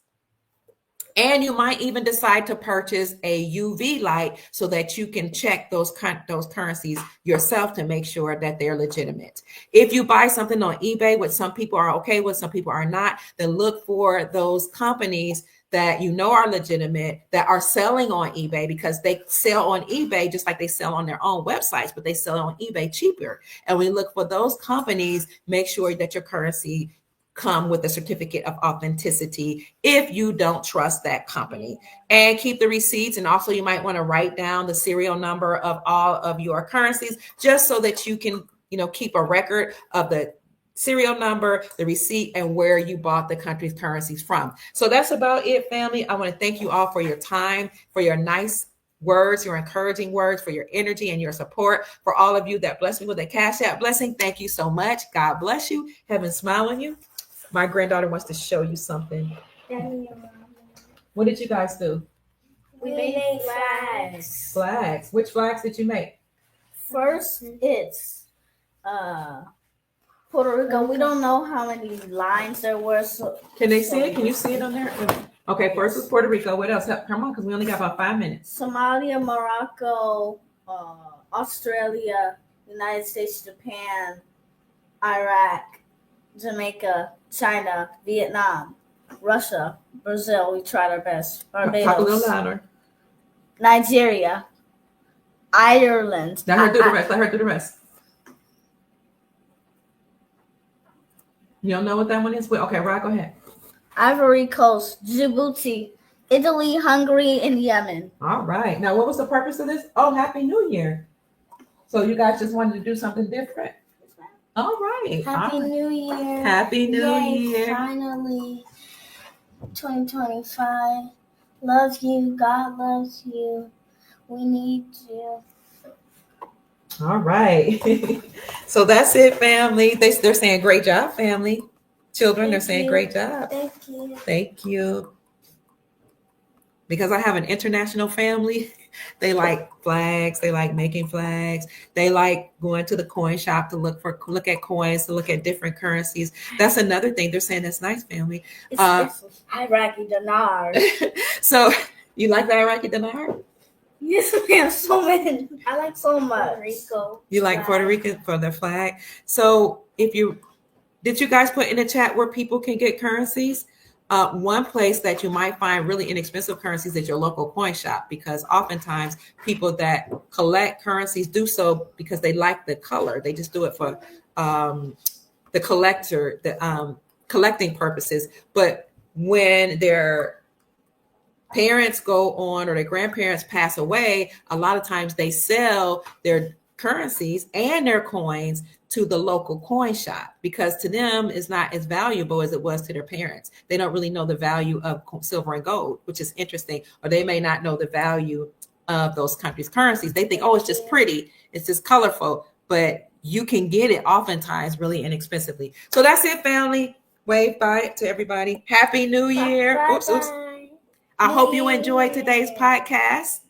And you might even decide to purchase a UV light so that you can check those currencies yourself to make sure that they're legitimate. If you buy something on eBay, which some people are okay with, some people are not, then look for those companies that you know are legitimate, that are selling on eBay, because they sell on eBay just like they sell on their own websites, but they sell on eBay cheaper. And when you look for those companies, make sure that your currency come with a certificate of authenticity if you don't trust that company, and keep the receipts. And also you might want to write down the serial number of all of your currencies, just so that you can, keep a record of the serial number, the receipt, and where you bought the country's currencies from. So that's about it, family. I want to thank you all for your time, for your nice words, your encouraging words, for your energy and your support. For all of you that blessed me with a Cash App blessing, thank you so much. God bless you. Heaven smile on you. My granddaughter wants to show you something. What did you guys do? We made flags. Flags. Which flags did you make? First, it's Puerto Rico. We don't know how many lines there were. So Can they see it? Can you see it on there? Okay, first was Puerto Rico. What else? Come on, because we only got about 5 minutes. Somalia, Morocco, Australia, United States, Japan, Iraq, Jamaica, China, Vietnam, Russia, Brazil. We tried our best. Talk a little Barbados, louder. Nigeria, Ireland. Let her do the rest. Let her do the rest. You don't know what that one is? Okay, Rod, go ahead. Ivory Coast, Djibouti, Italy, Hungary, and Yemen. All right. Now, what was the purpose of this? Oh, Happy New Year. So you guys just wanted to do something different. All right. Happy All right. New Year. Happy New Yay, Year. Finally, 2025. Love you. God loves you. We need you. All right. So that's it, family. They're saying great job, family. Children, they're Thank saying you. great job. Thank you. Thank you. Because I have an international family, they like flags. They like making flags. They like going to the coin shop to look at coins, to look at different currencies. That's another thing. They're saying that's nice, family. It's Iraqi dinar. So you like the Iraqi dinar? Yes, ma'am. So many. I like so much. Puerto Rico. You like Puerto Rico for the flag? So did you guys put in the chat where people can get currencies? One place that you might find really inexpensive currencies is your local coin shop, because oftentimes people that collect currencies do so because they like the color. They just do it for the collecting purposes. But when their parents go on or their grandparents pass away, a lot of times they sell their currencies and their coins to the local coin shop, because to them it's not as valuable as it was to their parents. They don't really know the value of silver and gold, which is interesting. Or they may not know the value of those countries' currencies. They think, oh, it's just pretty, it's just colorful, but you can get it oftentimes really inexpensively. So that's it, family. Wave bye to everybody. Happy New Year. Bye, Oops, oops. bye. I hope you enjoyed today's podcast.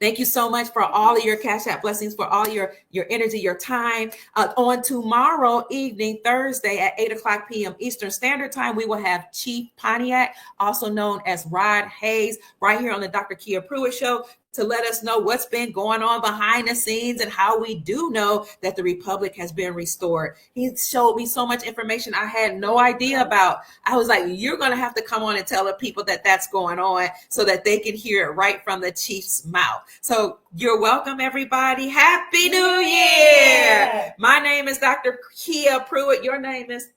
Thank you so much for all of your Cash App blessings, for all your energy, your time. On tomorrow evening, Thursday at 8 o'clock p.m. Eastern Standard Time, we will have Chief Pontiac, also known as Rod Hayes, right here on the Dr. Kia Pruitt Show, to let us know what's been going on behind the scenes and how we do know that the Republic has been restored. He showed me so much information I had no idea about. I was like, you're going to have to come on and tell the people that that's going on so that they can hear it right from the chief's mouth. So you're welcome, everybody. Happy New Year. My name is Dr. Kia Pruitt. Your name is?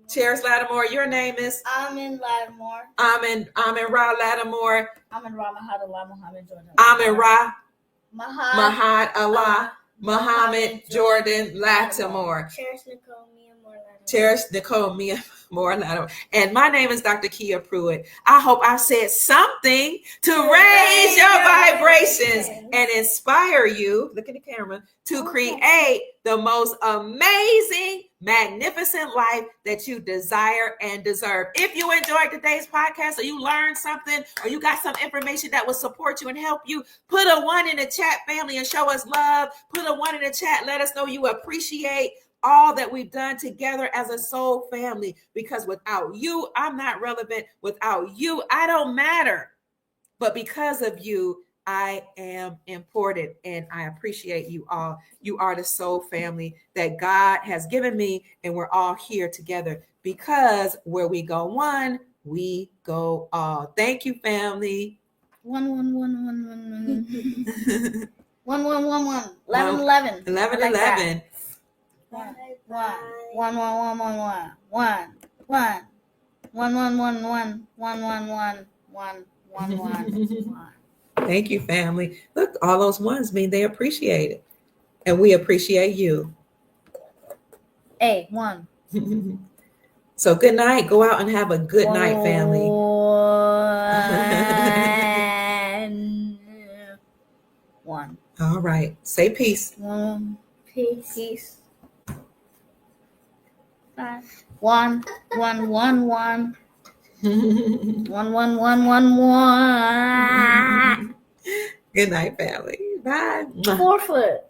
Cheers Lattimore. Your name is? Amin Lattimore. Amin Ra Lattimore. Amin Ra Mahad Allah Muhammad Jordan. Amin Ra Mahad Mahad Allah Muhammad Jordan Lattimore. Cherish Nicole Mia Moore Lattimore. Cherish Nicole Mia Moore Lattimore. And my name is Dr. Kia Pruitt. I hope I said something to raise your vibrations and inspire you, look at the camera, to create the most amazing, magnificent life that you desire and deserve. If you enjoyed today's podcast, or you learned something, or you got some information that will support you and help you, put a 1 in the chat, family, and show us love. Put a 1 in the chat. Let us know you appreciate all that we've done together as a soul family, because without you, I'm not relevant. Without you, I don't matter. But because of you, I am important, and I appreciate you all. You are the soul family that God has given me, and we're all here together because where we go one, we go all. Thank you, family. 1 1 1 1 1 1 1 1 1 1 11 11 11 like 11. 1 1 1 1 1 1 1 1 1 1 1 1 1 1 1 1 1. Thank you, family. Look, all those ones mean they appreciate it, and we appreciate you. Hey, 1. So good night. Go out and have a good night, family. 1. All right. Say peace. Peace. 1 1 1 1 1 1 1 1 1. Good night, family. Bye. 4 foot.